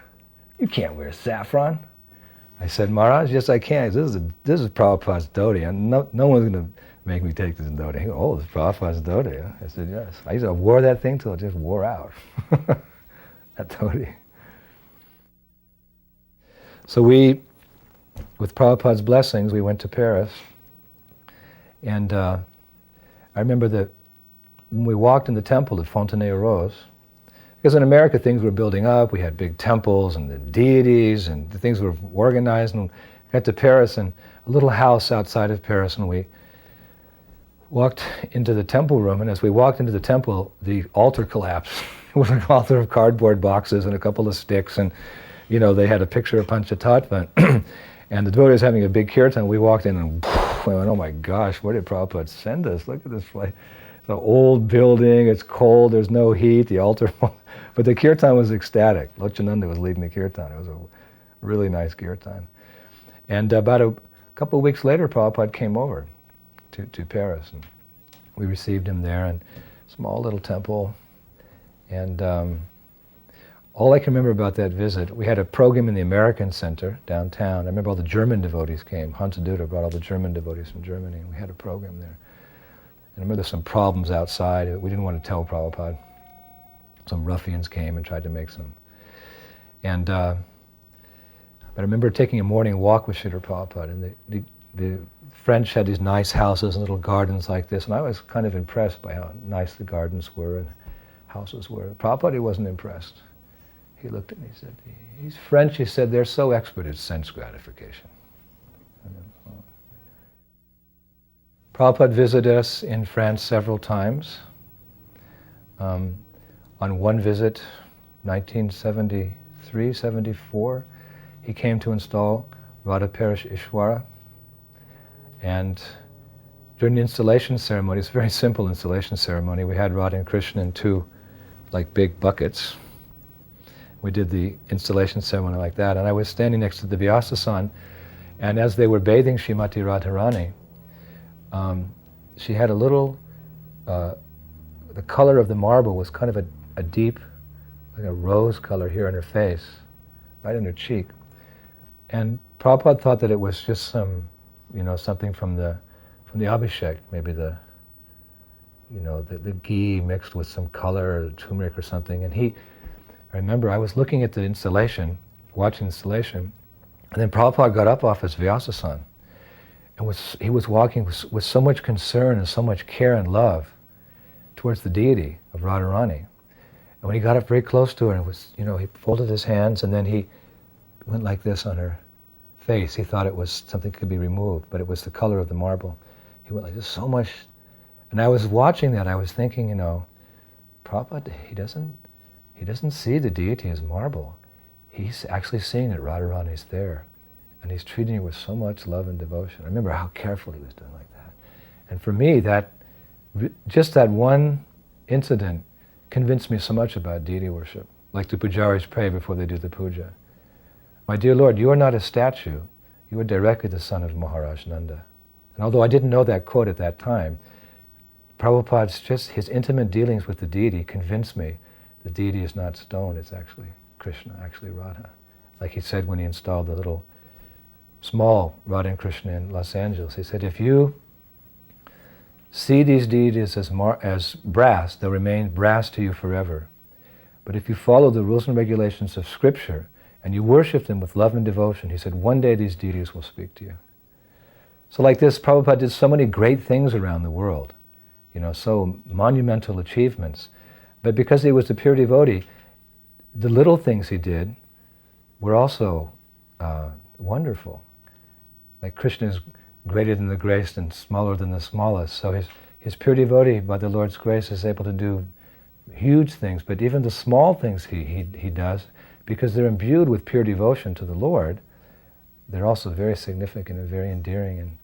You can't wear saffron. I said, Maharaj, yes I can. This is Prabhupada's dhoti, and no one's going to make me take this dhoti. He goes, oh, it's Prabhupada's dhoti. Huh? I said, yes. I wore that thing till it just wore out. That dhoti. So we, with Prabhupada's blessings, we went to Paris. And I remember that when we walked in the temple at Fontenay-aux-Roses, because in America things were building up, we had big temples and the deities and the things were organized, and we got to Paris and a little house outside of Paris, and we walked into the temple room, and as we walked into the temple, the altar collapsed. It was an altar of cardboard boxes and a couple of sticks, and they had a picture of Panchatattva, and the devotee was having a big kirtan. We walked in and we went, oh my gosh, where did Prabhupada send us? Look at this place. It's an old building, it's cold, there's no heat, the altar, but the kirtan was ecstatic. Lochananda was leading the kirtan. It was a really nice kirtan. And about a couple of weeks later, Prabhupada came over to Paris, and we received him there, and small little temple. And all I can remember about that visit, we had a program in the American Center downtown. I remember all the German devotees came. Hansa Duda brought all the German devotees from Germany, and we had a program there. And I remember there's some problems outside. We didn't want to tell Prabhupada. Some ruffians came and tried to make some. And but I remember taking a morning walk with Srila Prabhupada, and the French had these nice houses and little gardens like this, and I was kind of impressed by how nice the gardens were and houses were. Prabhupada, he wasn't impressed. He looked at me and he said, he's French, he said, they're so expert at sense gratification. Prabhupada visited us in France several times. On one visit, 1973, 74, he came to install Radha Parish Ishwara. And during the installation ceremony, it's a very simple installation ceremony, we had Radha and Krishna in two big buckets. We did the installation ceremony like that, and I was standing next to the Vyasasan, and as they were bathing Srimati Radharani, she had a little, the color of the marble was kind of a deep, like a rose color here on her face, right in her cheek. And Prabhupada thought that it was just some, something from the Abhishek, maybe the ghee mixed with some color, or turmeric or something. And I remember I was looking at the installation, watching the installation, And then Prabhupada got up off his Vyasasan, and he was walking with so much concern and so much care and love towards the deity of Radharani. And when he got up very close to her, and he folded his hands, and then he went like this on her face. He thought it was something could be removed, but it was the color of the marble. He went like this so much. And I was watching that, I was thinking, Prabhupada, he doesn't see the deity as marble. He's actually seeing that Radharani's there. And he's treating her with so much love and devotion. I remember how careful he was doing like that. And for me, just that one incident convinced me so much about deity worship. Like the pujaris pray before they do the puja. My dear Lord, you are not a statue. You are directly the son of Maharaj Nanda. And although I didn't know that quote at that time, Prabhupada's his intimate dealings with the deity convinced me the deity is not stone, it's actually Krishna, actually Radha. Like he said when he installed the little small Radha and Krishna in Los Angeles, he said, if you see these deities as brass, they'll remain brass to you forever. But if you follow the rules and regulations of Scripture and you worship them with love and devotion, he said, one day these deities will speak to you. So like this, Prabhupada did so many great things around the world, so monumental achievements. But because he was a pure devotee, the little things he did were also wonderful. Like Krishna is greater than the greatest and smaller than the smallest. So his pure devotee, by the Lord's grace, is able to do huge things. But even the small things he does, because they're imbued with pure devotion to the Lord, they're also very significant and very endearing and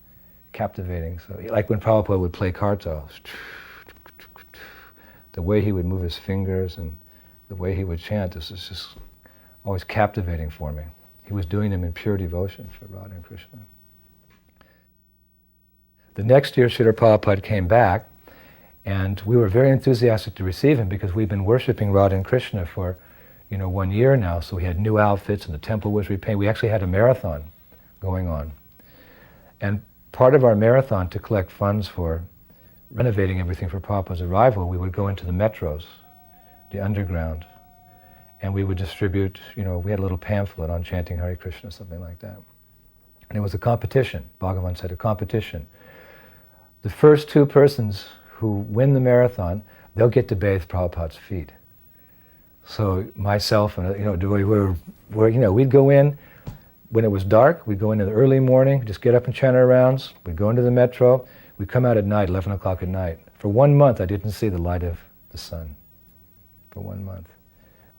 captivating. So, like when Prabhupada would play kartals, the way he would move his fingers and the way he would chant, this is just always captivating for me. He was doing them in pure devotion for Radha and Krishna. The next year, Srila Prabhupada came back, and we were very enthusiastic to receive him because we've been worshiping Radha and Krishna for 1 year now, so we had new outfits and the temple was repainted. We actually had a marathon going on. And part of our marathon, to collect funds for renovating everything for Prabhupada's arrival, we would go into the metros, the underground, and we would distribute, we had a little pamphlet on chanting Hare Krishna, something like that. And it was a competition. Bhagavan said, a competition. The first 2 persons who win the marathon, they'll get to bathe Prabhupada's feet. So myself and we'd go in when it was dark. We'd go in the early morning, just get up and chant our rounds. We'd go into the metro. We'd come out at night, 11 o'clock at night. For 1 month, I didn't see the light of the sun. For 1 month,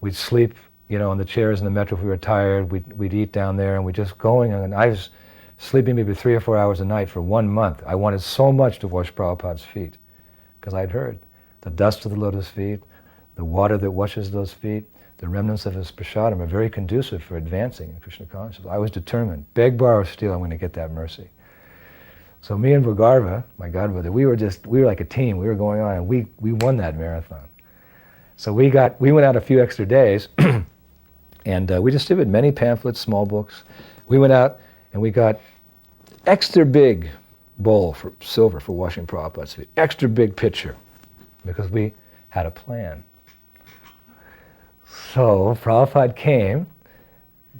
we'd sleep, on the chairs in the metro if we were tired. We'd eat down there, and we'd just going. And I was sleeping maybe 3 or 4 hours a night for 1 month. I wanted so much to wash Prabhupada's feet, because I'd heard the dust of the lotus feet, the water that washes those feet, the remnants of his prasadam are very conducive for advancing in Krishna consciousness. I was determined, beg, borrow, steal, I'm going to get that mercy. So me and Vagarva, my godbrother, we were like a team. We were going on, and we won that marathon. So we went out a few extra days, and we distributed many pamphlets, small books. We went out and we got extra big bowl for silver for washing Prabhupada's feet, extra big pitcher, because we had a plan. So Prabhupada came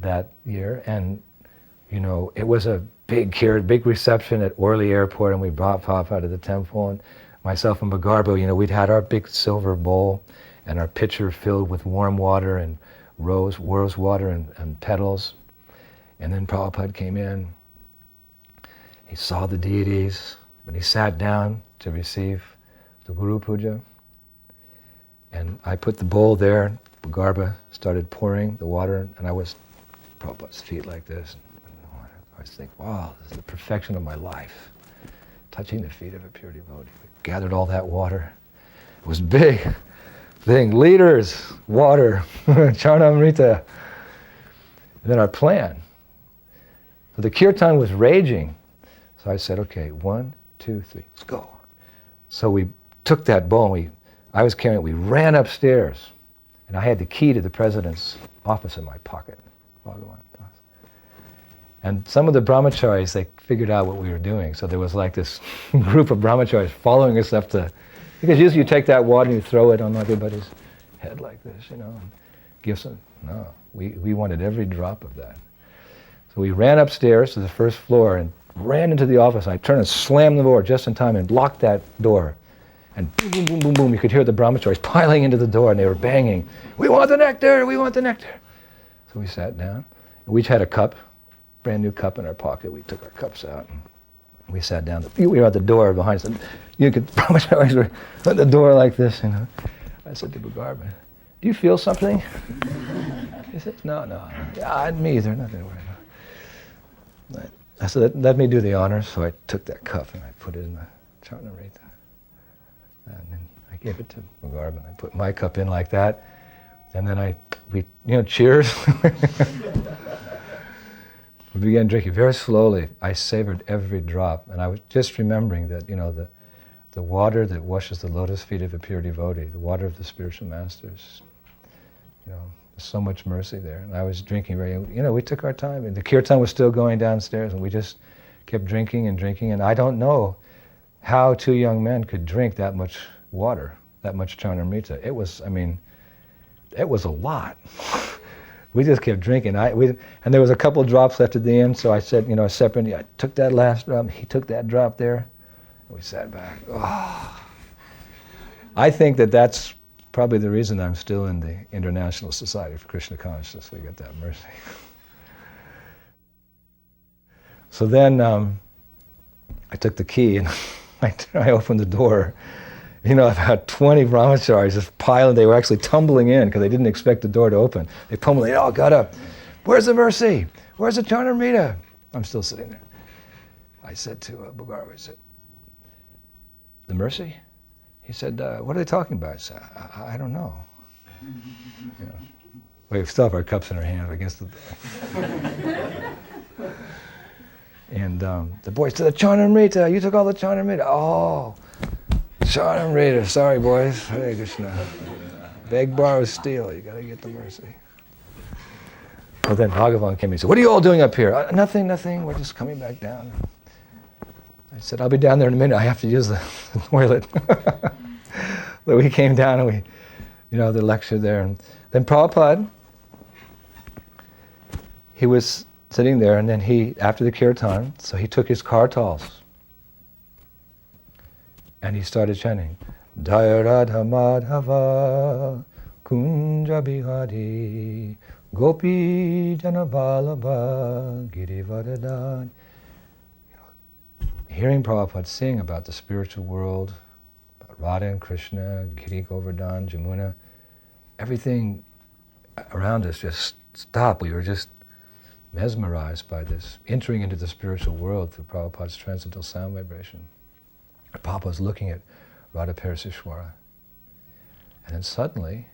that year, and it was a big reception at Orly Airport, and we brought Prabhupada to the temple, and myself and Bhagarbo, we'd had our big silver bowl and our pitcher filled with warm water and rose water and petals. And then Prabhupada came in. He saw the deities, but he sat down to receive the Guru Puja. And I put the bowl there. Bhagarba started pouring the water, and I was Prabhupada's feet like this. I was thinking, wow, this is the perfection of my life, touching the feet of a pure devotee. We gathered all that water. It was big thing, liters, water, charnamrita. And then our plan. So the kirtan was raging. So I said, okay, 1, 2, 3, let's go. So we took that bowl, and I was carrying it, we ran upstairs, and I had the key to the president's office in my pocket. And some of the brahmacharis, they figured out what we were doing. So there was like this group of brahmacharis following us up to, because usually you take that water and you throw it on everybody's head like this, and give some, no, we wanted every drop of that. So we ran upstairs to the first floor and ran into the office. I turned and slammed the door just in time and locked that door. And boom, boom, boom, boom, boom, you could hear the brahmacharis piling into the door and they were banging, "We want the nectar, we want the nectar." So we sat down. We each had a cup, brand new cup in our pocket. We took our cups out and we sat down. We were at the door behind us. You could, brahmacharis were at the door like this, you know. I said to Bhagavad, "Do you feel something?" He said, "No. Yeah, me either, nothing to worry about." I said, "Let me do the honors." So I took that cup and I put it in the Charnamrita. And then I gave it to Bhagavad. I put my cup in like that. And then cheers. We began drinking very slowly. I savored every drop. And I was just remembering that, the water that washes the lotus feet of a pure devotee, the water of the spiritual masters, there's so much mercy there. And I was drinking we took our time. And the kirtan was still going downstairs, and we just kept drinking and drinking. And I don't know how two young men could drink that much water, that much Charnamrita. It was a lot. We just kept drinking. And there was a couple drops left at the end, so I said, separately, I took that last drop, he took that drop there, and we sat back. Oh. I think that's probably the reason I'm still in the International Society for Krishna Consciousness. We got that mercy. So then I took the key and I opened the door. About 20 brahmacharis just piling. They were actually tumbling in because they didn't expect the door to open. They pummeled. They all got up. "Where's the mercy? Where's the Charnamrita?" I'm still sitting there. I said to Bhagavad, I said, "The mercy?" He said, "What are they talking about?" I said, I don't know. We still have our cups in our hand against the door. And the boys said, "The Charnamrita, you took all the Charnamrita." "Oh, Charnamrita, sorry boys, Hare Krishna. Beg, borrow, steal, you gotta get the mercy." Well, then Bhagavan came and said, "What are you all doing up here?" Nothing, we're just coming back down." I said, "I'll be down there in a minute, I have to use the toilet." So we came down and the lecture there. And then Prabhupada, he was sitting there, and then after the kirtan, so he took his kartals and he started chanting, "Jaya Radha Madhava Kunja Bihari Gopi Jana Vallabha Girivardhan." Hearing Prabhupada sing about the spiritual world, about Radha and Krishna, Giri Govardhan, Jamuna, everything around us just stopped. We were just mesmerized by this, entering into the spiritual world through Prabhupada's transcendental sound vibration. Prabhupada was looking at Radha Parisishwara. And then suddenly,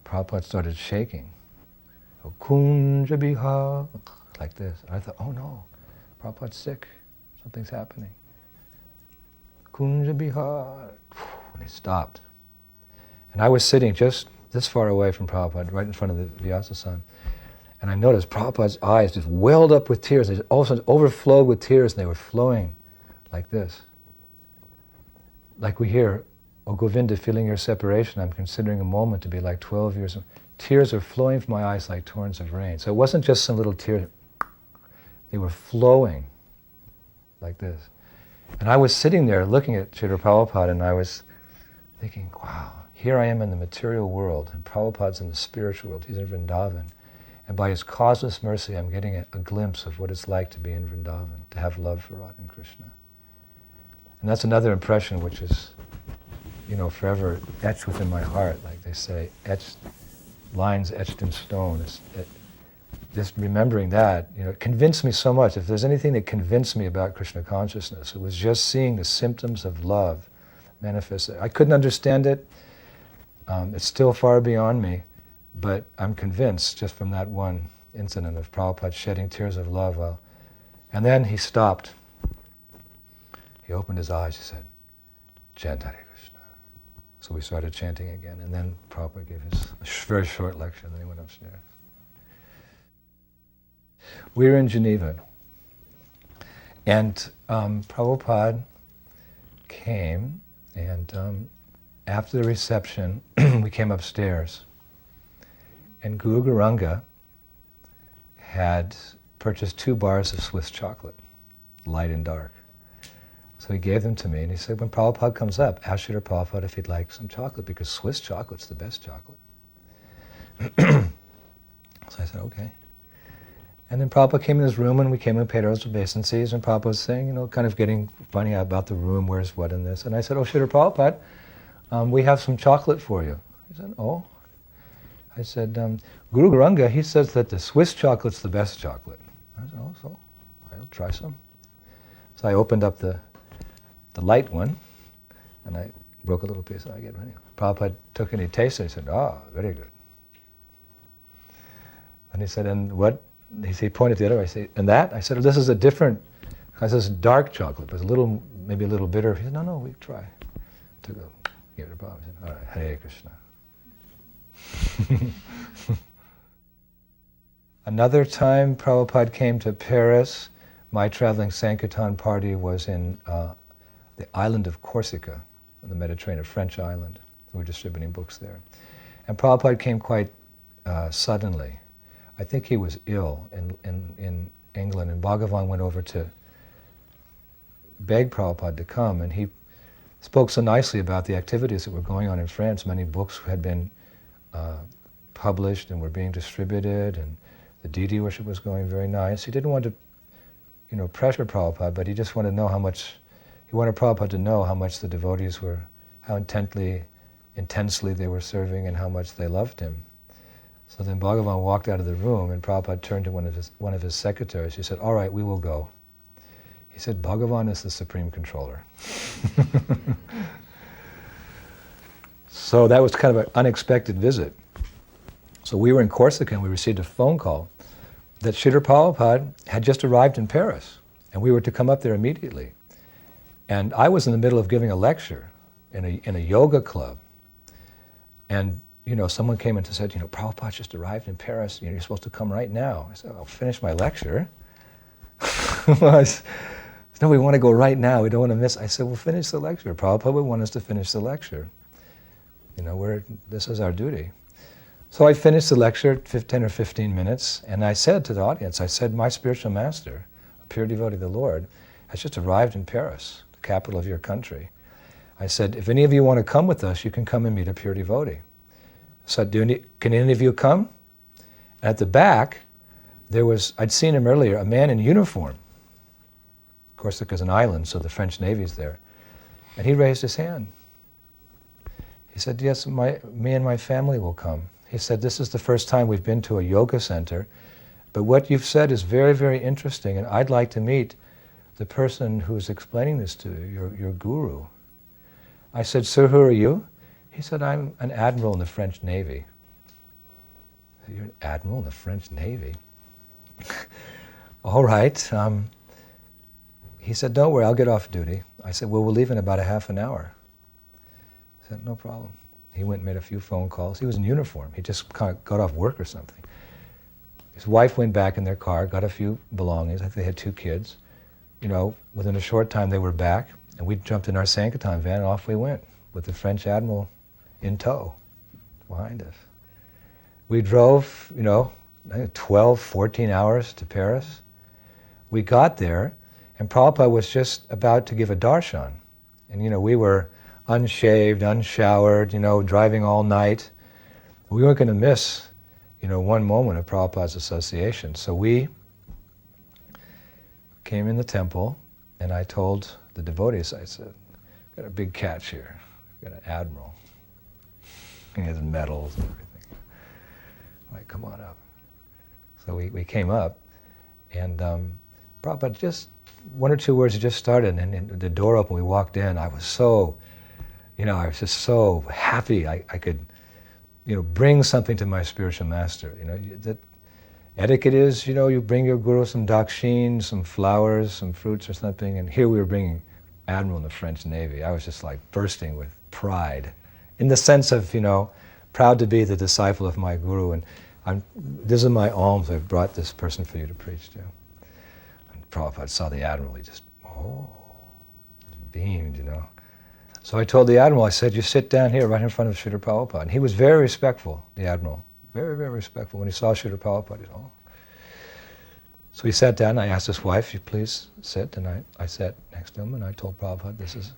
Prabhupada started shaking. Kunja Biha, like this. And I thought, oh no, Prabhupada's sick. Something's happening. Kunja Biha. And he stopped. And I was sitting just this far away from Prabhupada, right in front of the Vyasa-san. And I noticed Prabhupada's eyes just welled up with tears. They all of a sudden overflowed with tears, and they were flowing like this. Like we hear, "O Govinda, feeling your separation, I'm considering a moment to be like 12 years." Tears are flowing from my eyes like torrents of rain. So it wasn't just some little tear. They were flowing like this. And I was sitting there looking at Srila Prabhupada, and I was thinking, wow, here I am in the material world, and Prabhupada's in the spiritual world. He's in Vrindavan. And by his causeless mercy, I'm getting a glimpse of what it's like to be in Vrindavan, to have love for Radha and Krishna. And that's another impression which is, forever etched within my heart, like they say, lines etched in stone. Just remembering that, it convinced me so much. If there's anything that convinced me about Krishna consciousness, it was just seeing the symptoms of love manifested. I couldn't understand it. It's still far beyond me. But I'm convinced just from that one incident of Prabhupada shedding tears of love. And then he stopped. He opened his eyes, he said, "Chant Hare Krishna." So we started chanting again. And then Prabhupada gave his very short lecture, and then he went upstairs. We were in Geneva. And Prabhupada came, and after the reception, we came upstairs. And Guru Garanga had purchased 2 bars of Swiss chocolate, light and dark. So he gave them to me, and he said, when Prabhupada comes up, ask Srila Prabhupada if he'd like some chocolate, because Swiss chocolate's the best chocolate. So I said, okay. And then Prabhupada came in his room, and we came and paid our obeisances, and Prabhupada was saying, kind of getting funny about the room, where's what in this. And I said, oh, Srila Prabhupada, we have some chocolate for you. He said, oh. I said, Guru Garanga, he says that the Swiss chocolate's the best chocolate. I said, oh, so I'll try some. So I opened up the light one, and I broke a little piece, and I get ready. Prabhupada took and he tasted it. He said, very good. And he said, and what? He pointed to the other. I said, and that? I said, this is a different, I said, this is dark chocolate, but maybe a little bitter. He said, no, we try. Took a, gave it to Prabhupada. He said, all right, Hare Krishna. Another time Prabhupada came to Paris, my traveling Sankirtan party was in the island of Corsica, in the Mediterranean, a French island. We were distributing books there. And Prabhupada came quite suddenly. I think he was ill in England, and Bhagavan went over to beg Prabhupada to come, and he spoke so nicely about the activities that were going on in France. Many books had been published and were being distributed, and the deity worship was going very nice. He didn't want to, pressure Prabhupada, but he just wanted to know how much, he wanted Prabhupada to know how much the devotees were, how intensely they were serving and how much they loved him. So then Bhagavan walked out of the room, and Prabhupada turned to one of his secretaries. He said, all right, we will go. He said, Bhagavan is the supreme controller. So that was kind of an unexpected visit. So we were in Corsica, and we received a phone call that Srila Prabhupada had just arrived in Paris, and we were to come up there immediately. And I was in the middle of giving a lecture in a yoga club. And someone came in and said, Prabhupada just arrived in Paris, you're supposed to come right now. I said, I'll finish my lecture. No, we want to go right now, we don't want to miss. I said, well, finish the lecture. Prabhupada would want us to finish the lecture. This is our duty. So I finished the lecture, 10 or 15 minutes, and I said to the audience, I said, my spiritual master, a pure devotee of the Lord, has just arrived in Paris, the capital of your country. I said, if any of you want to come with us, you can come and meet a pure devotee. So can any of you come? At the back, I'd seen him earlier, a man in uniform. Corsica's an island, so the French Navy's there. And he raised his hand. He said, yes, me and my family will come. He said, this is the first time we've been to a yoga center, but what you've said is very, very interesting, and I'd like to meet the person who's explaining this to you, your guru. I said, sir, who are you? He said, I'm an admiral in the French Navy. I said, you're an admiral in the French Navy? All right. He said, don't worry, I'll get off duty. I said, well, we'll leave in about a half an hour. He said, no problem. He went and made a few phone calls. He was in uniform. He just kind of got off work or something. His wife went back in their car, got a few belongings. I think they had 2 kids. Within a short time they were back, and we jumped in our Sankirtan van and off we went with the French admiral in tow behind us. We drove, 12, 14 hours to Paris. We got there, and Prabhupada was just about to give a darshan. And we were unshaved, unshowered, driving all night. We weren't going to miss, one moment of Prabhupada's association. So we came in the temple, and I told the devotees, I said, got a big catch here. Got an admiral. He has medals and everything. All right, come on up. So we came up, and Prabhupada just, 1 or 2 words had just started, and the door opened, we walked in. I was so, I was just so happy I could, bring something to my spiritual master. That etiquette is, you bring your guru some dakshin, some flowers, some fruits or something, and here we were bringing admiral in the French Navy. I was just like bursting with pride, in the sense of, proud to be the disciple of my guru, and this is my alms, I've brought this person for you to preach to. And Prabhupada saw the admiral, he just, beamed, So I told the admiral, I said, you sit down here right in front of Srila Prabhupada. And he was very respectful, the admiral, very, very respectful. When he saw Srila Prabhupada, he said, So he sat down, I asked his wife, you please sit, and I sat next to him, and I told Prabhupada, this is,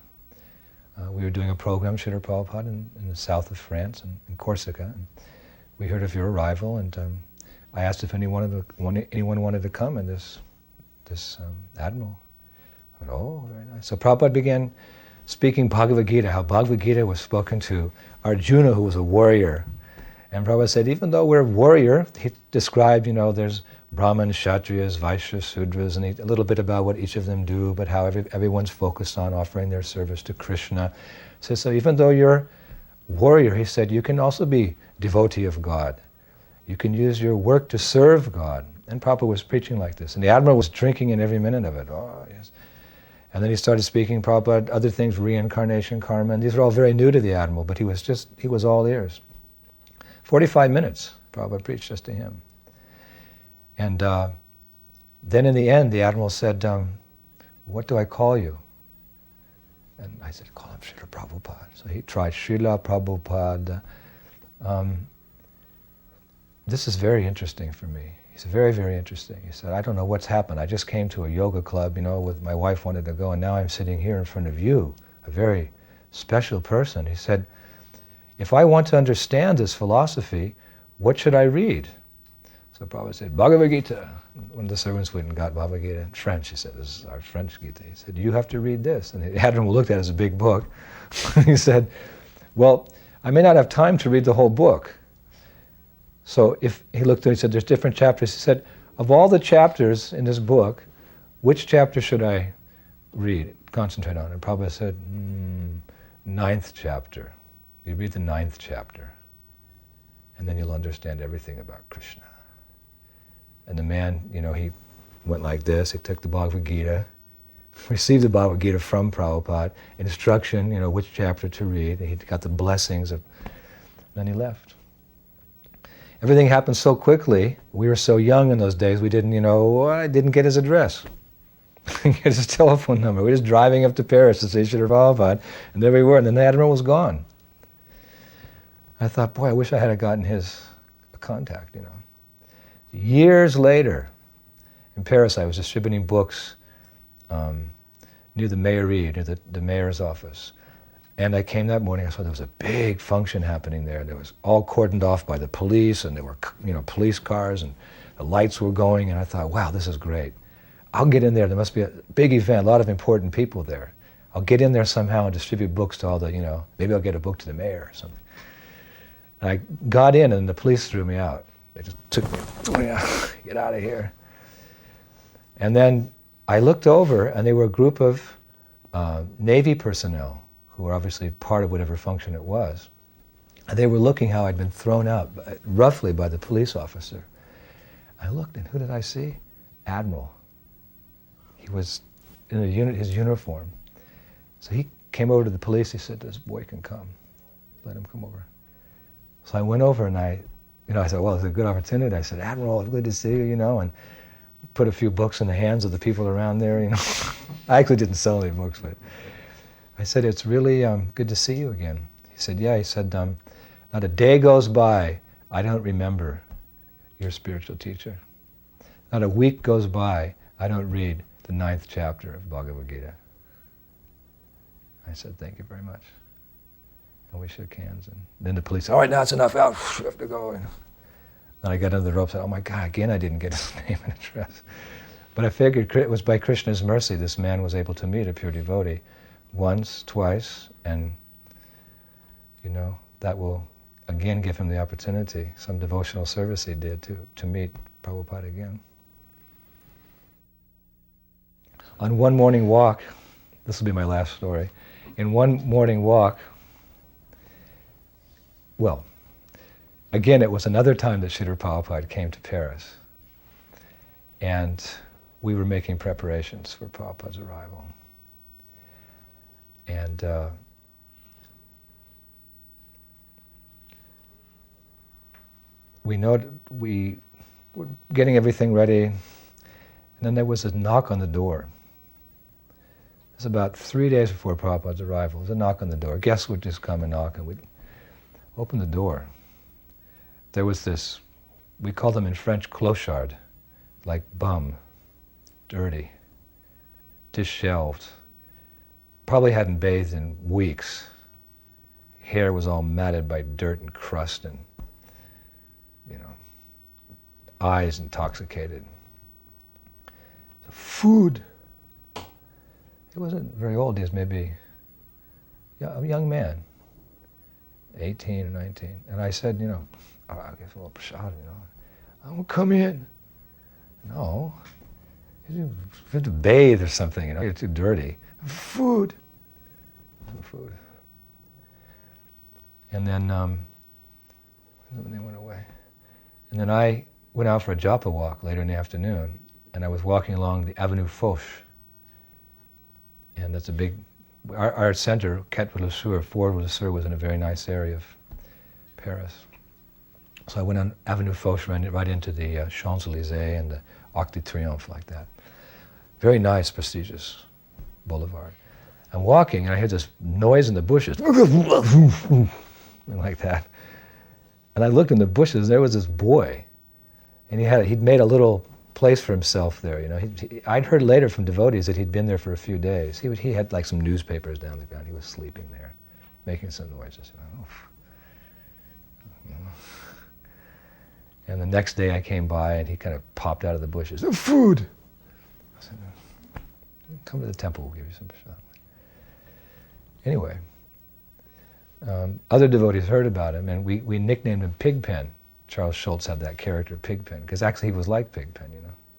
we were doing a program, Srila Prabhupada, in the south of France, in Corsica, and we heard of your arrival, and I asked if anyone wanted to come, and this admiral went, oh, very nice. So Prabhupada began speaking Bhagavad Gita, how Bhagavad Gita was spoken to Arjuna, who was a warrior. And Prabhupada said, even though we're a warrior, he described, there's Brahmins, Kshatriyas, Vaishyas, Sudras, and a little bit about what each of them do, but how everyone's focused on offering their service to Krishna. So even though you're warrior, he said, you can also be devotee of God. You can use your work to serve God. And Prabhupada was preaching like this. And the Admiral was drinking in every minute of it. Oh, yes. And then he started speaking Prabhupada, other things, reincarnation, karma, and these are all very new to the Admiral, but he was all ears. 45 minutes, Prabhupada preached just to him. And then in the end, the Admiral said, what do I call you? And I said, call him Srila Prabhupada. So he tried Srila Prabhupada. This is very interesting for me. He said, very, very interesting. He said, I don't know what's happened. I just came to a yoga club, with my wife wanted to go, and now I'm sitting here in front of you, a very special person. He said, if I want to understand this philosophy, what should I read? So Prabhupada said, Bhagavad Gita. One of the servants went and got Bhagavad Gita in French. He said, this is our French Gita. He said, you have to read this. And the Admiral looked at it as a big book. He said, well, I may not have time to read the whole book. So if he looked at it, he said, there's different chapters. He said, of all the chapters in this book, which chapter should I read, concentrate on? And Prabhupada said, 9th chapter. You read the 9th chapter, and then you'll understand everything about Krishna. And the man, he went like this. He took the Bhagavad Gita, received the Bhagavad Gita from Prabhupada, instruction, which chapter to read. And he got the blessings of, then he left. Everything happened so quickly. We were so young in those days, we didn't, I didn't get his address. Get his telephone number. We were just driving up to Paris to see Srila Prabhupada, and there we were, and then the Admiral was gone. I thought, boy, I wish I had gotten his contact, Years later, in Paris, I was distributing books near the Mairie, near the mayor's office. And I came that morning, I saw there was a big function happening there. There was all cordoned off by the police, and there were, police cars, and the lights were going, and I thought, wow, this is great. I'll get in there. There must be a big event, a lot of important people there. I'll get in there somehow and distribute books to all the, maybe I'll get a book to the mayor or something. And I got in, and the police threw me out. They just took me, threw me out, get out of here. And then I looked over, and they were a group of Navy personnel who were obviously part of whatever function it was. And they were looking how I'd been thrown out, roughly by the police officer. I looked, and who did I see? Admiral. He was in his uniform. So he came over to the police. He said, this boy can come. Let him come over. So I went over, and I said, well, it's a good opportunity. I said, Admiral, it's good to see you, and put a few books in the hands of the people around there, I actually didn't sell any books, but I said, it's really good to see you again. He said, yeah. He said, not a day goes by I don't remember your spiritual teacher. Not a week goes by I don't read the 9th chapter of Bhagavad Gita. I said, thank you very much. And we shook hands. And then the police said, all right, now it's enough. Out. We have to go. And I got under the rope and said, oh my God, again I didn't get his name and address. But I figured it was by Krishna's mercy this man was able to meet a pure devotee once, twice, and that will again give him the opportunity, some devotional service he did to meet Prabhupada again. On one morning walk, this will be my last story, in one morning walk, well, again it was another time that Srila Prabhupada came to Paris, and we were making preparations for Prabhupada's arrival. And we were getting everything ready, and then there was a knock on the door. It was about 3 days before Prabhupada's arrival. There was a knock on the door. Guests would just come and knock, and we'd open the door. There was this, we call them in French clochard, like bum, dirty, disheveled. Probably hadn't bathed in weeks. Hair was all matted by dirt and crust, and eyes intoxicated. So food. He wasn't very old. He was maybe a young man, 18 or 19. And I said, I'll give a little prashad, I won't come in. No. You have to bathe or something, you're too dirty. Food. Food. And then they went away. And then I went out for a japa walk later in the afternoon, and I was walking along the Avenue Foch. And that's a big, our center, Quai Lasur, Ford Lasur, was in a very nice area of Paris. So I went on Avenue Foch, right into the Champs-Élysées and the Arc de Triomphe, like that. Very nice, prestigious boulevard. I'm walking, and I hear this noise in the bushes, like that. And I looked in the bushes, and there was this boy, and he'd made a little place for himself there. I'd heard later from devotees that he'd been there for a few days. He had like some newspapers down the ground. He was sleeping there, making some noises. And the next day I came by, and he kind of popped out of the bushes. Food! I said, come to the temple, we'll give you some prasad. Anyway, other devotees heard about him, and we nicknamed him Pigpen. Charles Schultz had that character, Pigpen, because actually he was like Pigpen,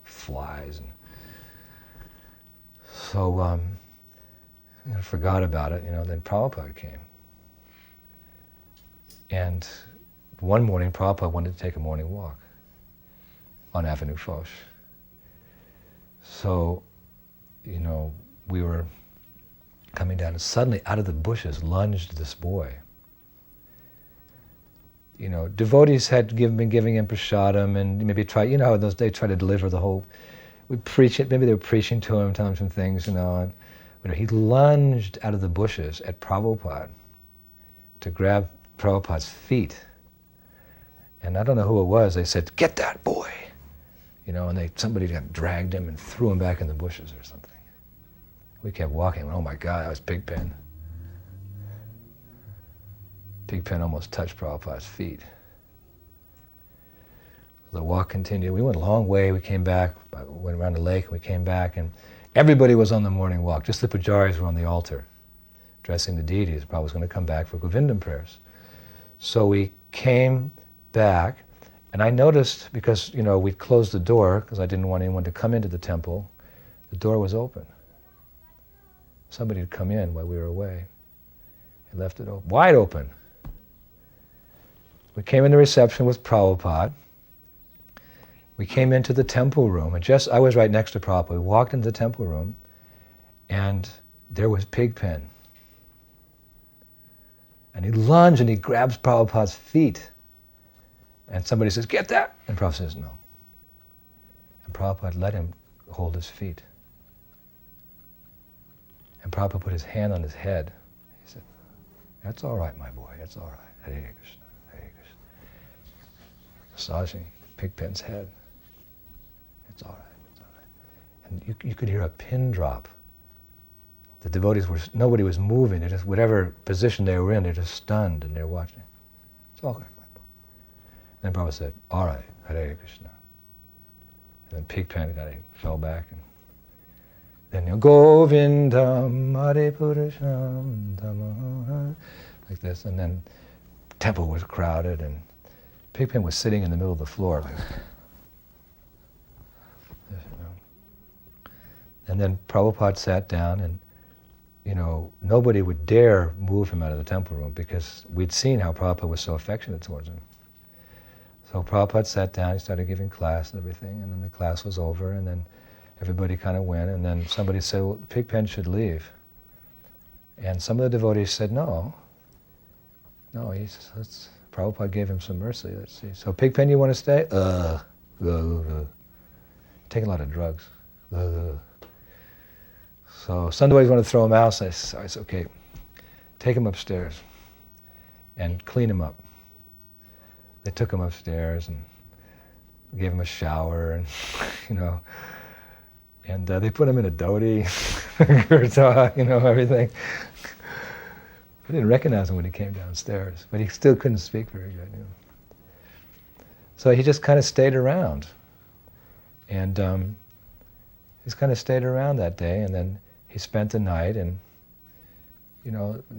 flies. And so I forgot about it, then Prabhupada came. And one morning, Prabhupada wanted to take a morning walk on Avenue Foch. So, we were coming down, and suddenly out of the bushes lunged this boy. Devotees had been giving him prasadam, and maybe how those days try to deliver the whole, we preach it, maybe they were preaching to him, telling him some things, and he lunged out of the bushes at Prabhupada to grab Prabhupada's feet. And I don't know who it was, they said, "Get that boy!" And somebody dragged him and threw him back in the bushes or something. We kept walking, oh my God, that was Pigpen. Pigpen almost touched Prabhupada's feet. The walk continued. We went a long way, we came back, went around the lake, and we came back, and everybody was on the morning walk. Just the pujaris were on the altar, addressing the deities. Prabhupada was going to come back for Govindam prayers. So we came back, and I noticed, because, we'd closed the door, because I didn't want anyone to come into the temple, the door was open. Somebody had come in while we were away. He left it open, wide open. We came into reception with Prabhupada. We came into the temple room, and I was right next to Prabhupada. We walked into the temple room, and there was Pigpen. And he lunged and he grabs Prabhupada's feet. And somebody says, "Get that!" And Prabhupada says, "No." And Prabhupada let him hold his feet. And Prabhupada put his hand on his head. He said, "That's all right, my boy, that's all right. Hare Krishna, Hare Krishna." Massaging Pigpen's head. It's all right, it's all right. And you could hear a pin drop. The devotees nobody was moving. They just, whatever position they were in, they're just stunned and they're watching. It's all right, my boy. And then Prabhupada said, "All right, Hare Krishna." And then Pigpen fell back, and then Govindam Hare Purusham Dhamma, like this, and then temple was crowded, and Pigpen was sitting in the middle of the floor, like this. And then Prabhupada sat down, and nobody would dare move him out of the temple room, because we'd seen how Prabhupada was so affectionate towards him. So Prabhupada sat down, he started giving class and everything, and then the class was over, and then everybody kind of went, and then somebody said, "Well, Pigpen should leave." And some of the devotees said, No, Prabhupada gave him some mercy, let's see. "So Pigpen, you want to stay?" Taking a lot of drugs. So some devotees want to throw him out, so I said, "Okay, take him upstairs and clean him up." They took him upstairs and gave him a shower, and And they put him in a dhoti, kurta, everything. I didn't recognize him when he came downstairs, but he still couldn't speak very good. So he just kind of stayed around. And he just kind of stayed around that day, and then he spent the night, and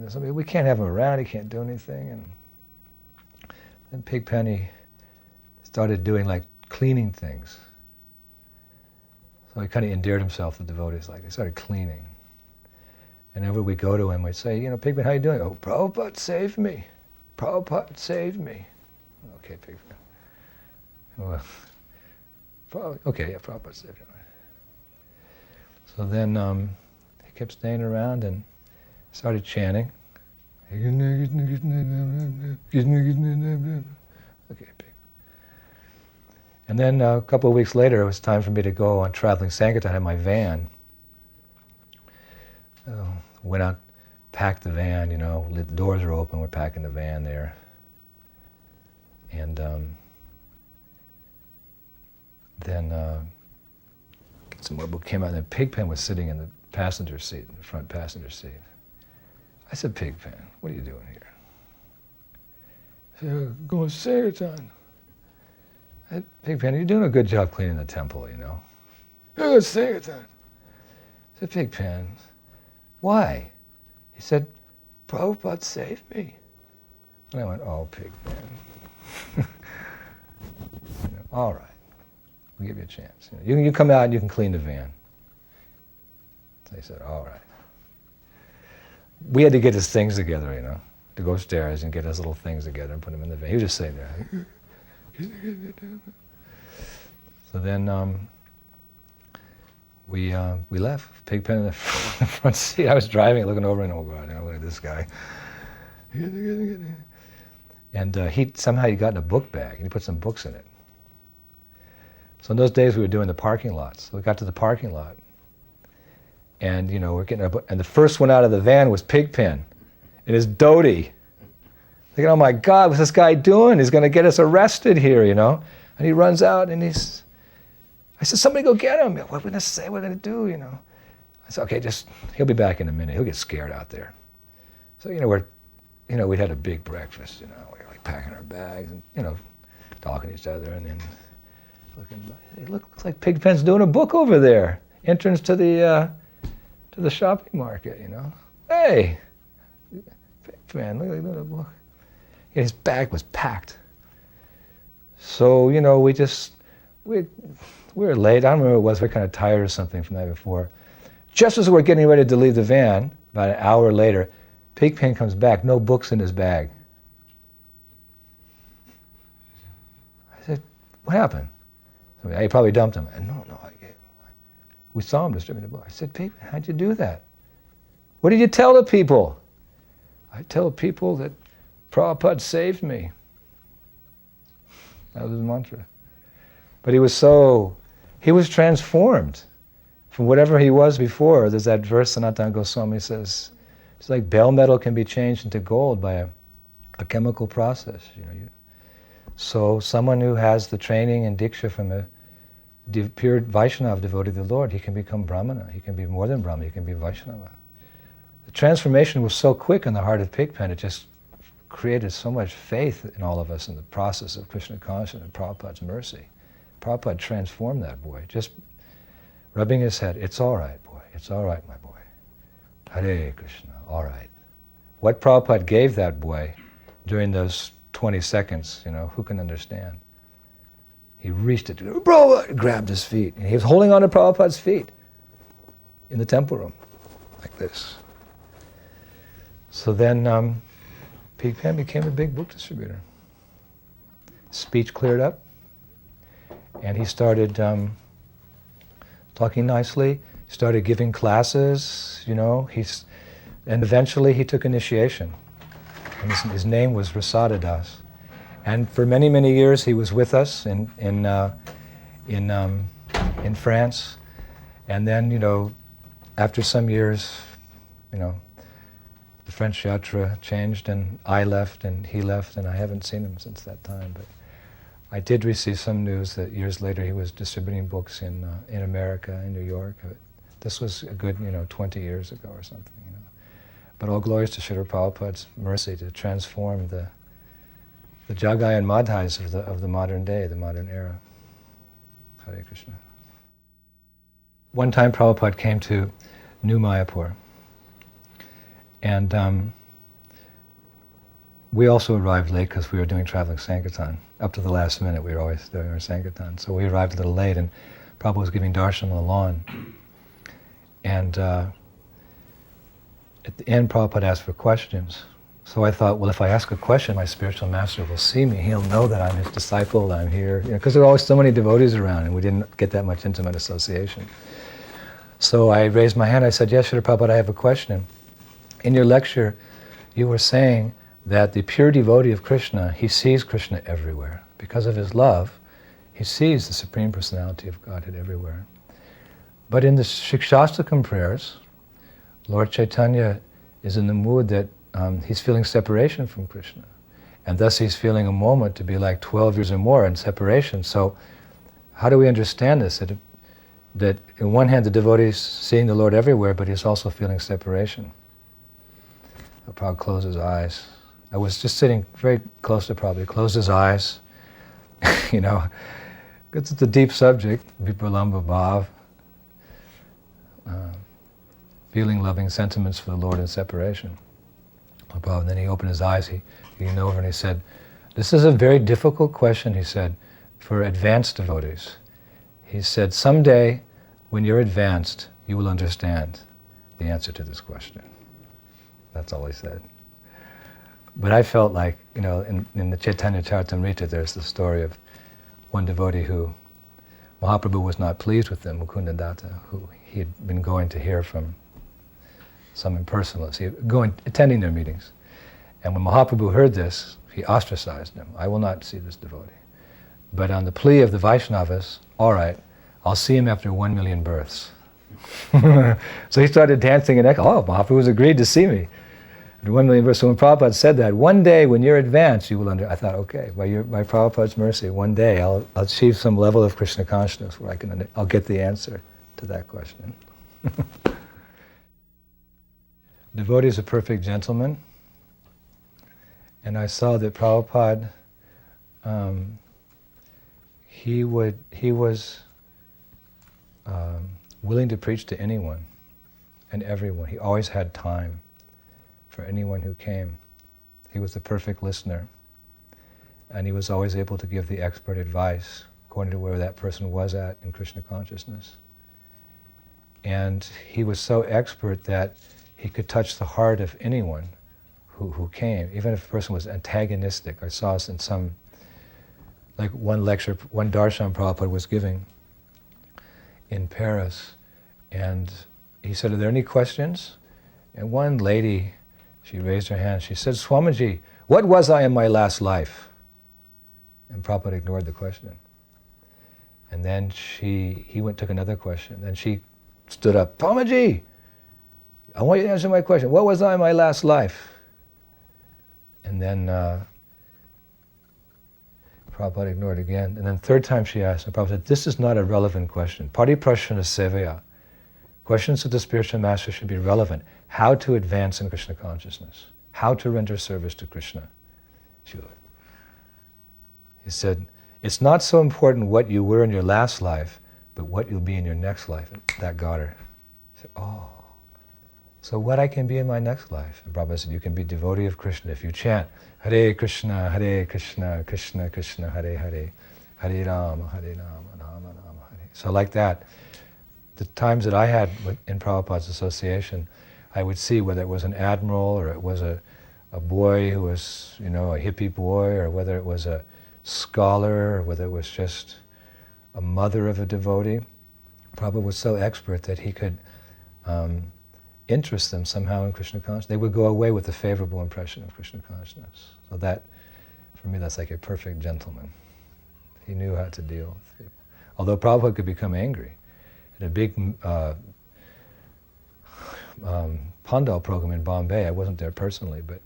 somebody, we can't have him around, he can't do anything. And then Pigpenny started doing like cleaning things. So he kind of endeared himself to devotees, like he started cleaning. And whenever we go to him, we'd say, Pigpen, how you doing? Oh, Prabhupada saved me. Prabhupada saved me. Okay, Pigpen. Well, okay, yeah, Prabhupada saved him. So then he kept staying around and started chanting. Okay, Pigpen. And then a couple of weeks later, it was time for me to go on traveling Sankirtan in my van. Went out, packed the van, the doors are open, we're packing the van there. And then some more book came out, and then Pigpen was sitting in the passenger seat, the front passenger seat. I said, Pigpen, what are you doing here? He said, going to Sankirtan. I said, Pigpen, you're doing a good job cleaning the temple, I'm going to Sankirtan. I said, Pigpen, why? He said, Prabhupada saved me. And I went, oh, Pigpen. All right, we'll give you a chance. You come out and you can clean the van. So he said, all right. We had to get his things together, to go upstairs and get his little things together and put them in the van. He was just sitting there. So then we left. Pigpen in the front seat. I was driving, looking over, and oh God, look at this guy. And he got in a book bag, and he put some books in it. So in those days, we were doing the parking lots. So we got to the parking lot, and we're getting our book, and the first one out of the van was Pigpen in his dhoti. Thinking, oh my God, what's this guy doing? He's going to get us arrested here, And he runs out, and I said, somebody go get him. What are we going to say? What are we going to do, I said, okay, he'll be back in a minute. He'll get scared out there. So, we'd had a big breakfast, we were like packing our bags and, talking to each other, and then looking, it looks like Pigpen's doing a book over there. Entrance to the shopping market, Hey, Pigpen, look at the book. And his bag was packed. So, we were late. I don't remember what it was. We were kind of tired or something from the night before. Just as we're getting ready to leave the van, about an hour later, Pigpen comes back, no books in his bag. I said, what happened? He probably dumped them. No, we saw him distributing the book. I said, Pigpen, how'd you do that? What did you tell the people? I tell people that Prabhupada saved me. That was his mantra. But he was transformed from whatever he was before. There's that verse Sanatana Goswami says, it's like bell metal can be changed into gold by a chemical process. So someone who has the training and diksha from a pure Vaishnava devotee of the Lord, he can become Brahmana. He can be more than Brahmana, he can be Vaishnava. The transformation was so quick in the heart of Pigpen, it just created so much faith in all of us in the process of Krishna consciousness and Prabhupada's mercy. Prabhupada transformed that boy, just rubbing his head. It's all right, boy. It's all right, my boy. Hare Krishna, all right. What Prabhupada gave that boy during those 20 seconds, who can understand? He reached it, Prabhupada, grabbed his feet. And he was holding on to Prabhupada's feet in the temple room, like this. So then Pigpen became a big book distributor. Speech cleared up, and he started talking nicely, started giving classes, and eventually he took initiation. And his name was Rasada Das. And for many, many years he was with us in France. And then, after some years, the French yatra changed, and I left, and he left, and I haven't seen him since that time. But I did receive some news that years later he was distributing books in America, in New York. This was a good, 20 years ago or something, But all glories to Srila Prabhupada's mercy to transform the Jagai and Madhais of the modern day, the modern era. Hare Krishna. One time Prabhupada came to New Mayapur, and we also arrived late because we were doing traveling Sankirtan. Up to the last minute we were always doing our Sankirtan. So we arrived a little late, and Prabhupada was giving darshan on the lawn. And at the end, Prabhupada asked for questions. So I thought, well, if I ask a question, my spiritual master will see me. He'll know that I'm his disciple, that I'm here. Because there were always so many devotees around, and we didn't get that much intimate association. So I raised my hand. I said, yes, Srila Prabhupada, I have a question. In your lecture, you were saying that the pure devotee of Krishna, he sees Krishna everywhere. Because of his love, he sees the Supreme Personality of Godhead everywhere. But in the Shikshastakam prayers, Lord Chaitanya is in the mood that he's feeling separation from Krishna. And thus he's feeling a moment to be like 12 years or more in separation. So how do we understand this? That on one hand the devotee is seeing the Lord everywhere, but he's also feeling separation. Prabhupada closed his eyes. I was just sitting very close to Prabhupada. He closed his eyes. It's a deep subject, Vipralamba Bhav. Feeling loving sentiments for the Lord in separation. And then he opened his eyes, he leaned over and he said, this is a very difficult question, he said, for advanced devotees. He said, someday when you're advanced, you will understand the answer to this question. That's all he said. But I felt like, in the Chaitanya Charitamrita, there's the story of one devotee who Mahaprabhu was not pleased with him, Mukunda Datta, who he had been going to hear from some impersonalists, attending their meetings. And when Mahaprabhu heard this, he ostracized him. I will not see this devotee. But on the plea of the Vaishnavas, all right, I'll see him after 1 million births. So he started dancing and echoing, Mahaprabhu's agreed to see me. After 1 million births. So when Prabhupada said that, one day when you're advanced, you will I thought, okay, by Prabhupada's mercy, one day I'll achieve some level of Krishna consciousness where I'll get the answer to that question. Devotee is a perfect gentleman, and I saw that Prabhupada, he was willing to preach to anyone and everyone. He always had time for anyone who came. He was the perfect listener, and he was always able to give the expert advice according to where that person was at in Krishna consciousness. And he was so expert that he could touch the heart of anyone who came, even if a person was antagonistic. I saw this in some, like one darshan Prabhupada was giving in Paris, and he said, are there any questions? And one lady, she raised her hand, she said, Swamiji, what was I in my last life? And Prabhupada ignored the question. And then he took another question, and she stood up, Swamiji, I want you to answer my question. What was I in my last life? And then Prabhupada ignored again. And then third time she asked, and Prabhupada said, this is not a relevant question. Pariprashana sevaya. Questions to the spiritual master should be relevant. How to advance in Krishna consciousness. How to render service to Krishna. He said, it's not so important what you were in your last life, but what you'll be in your next life. And that got her. She said, oh. So what I can be in my next life? And Prabhupada said, you can be devotee of Krishna if you chant Hare Krishna, Krishna Krishna, Hare Hare, Hare Rama, Rama Rama, Hare. So like that, the times that I had in Prabhupada's association, I would see whether it was an admiral or it was a boy who was, a hippie boy, or whether it was a scholar, or whether it was just a mother of a devotee. Prabhupada was so expert that he could interest them somehow in Krishna consciousness. They would go away with a favorable impression of Krishna consciousness. So that, for me, that's like a perfect gentleman. He knew how to deal with people. Although Prabhupada could become angry. At a big Pandal program in Bombay, I wasn't there personally, but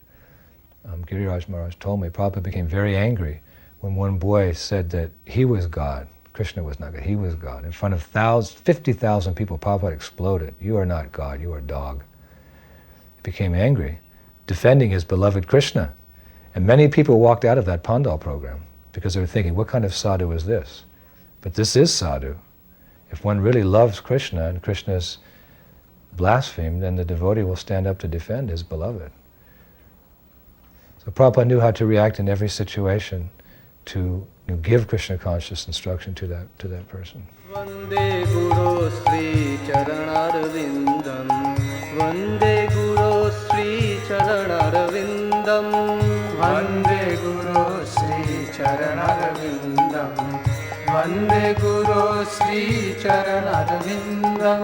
Giriraj Maharaj told me Prabhupada became very angry when one boy said that he was God, Krishna was not God, he was God. In front of 50,000 people, Prabhupada exploded. You are not God, you are a dog. He became angry, defending his beloved Krishna. And many people walked out of that Pandal program because they were thinking, what kind of sadhu is this? But this is sadhu. If one really loves Krishna and Krishna is blasphemed, then the devotee will stand up to defend his beloved. So Prabhupada knew how to react in every situation to give Krishna conscious instruction to that person. Vande Guru Sri Charanarvindam Vande Guru Sri Charanarvindam Vande Guru Sri Charanarvindam Vande Guru Sri Charanarvindam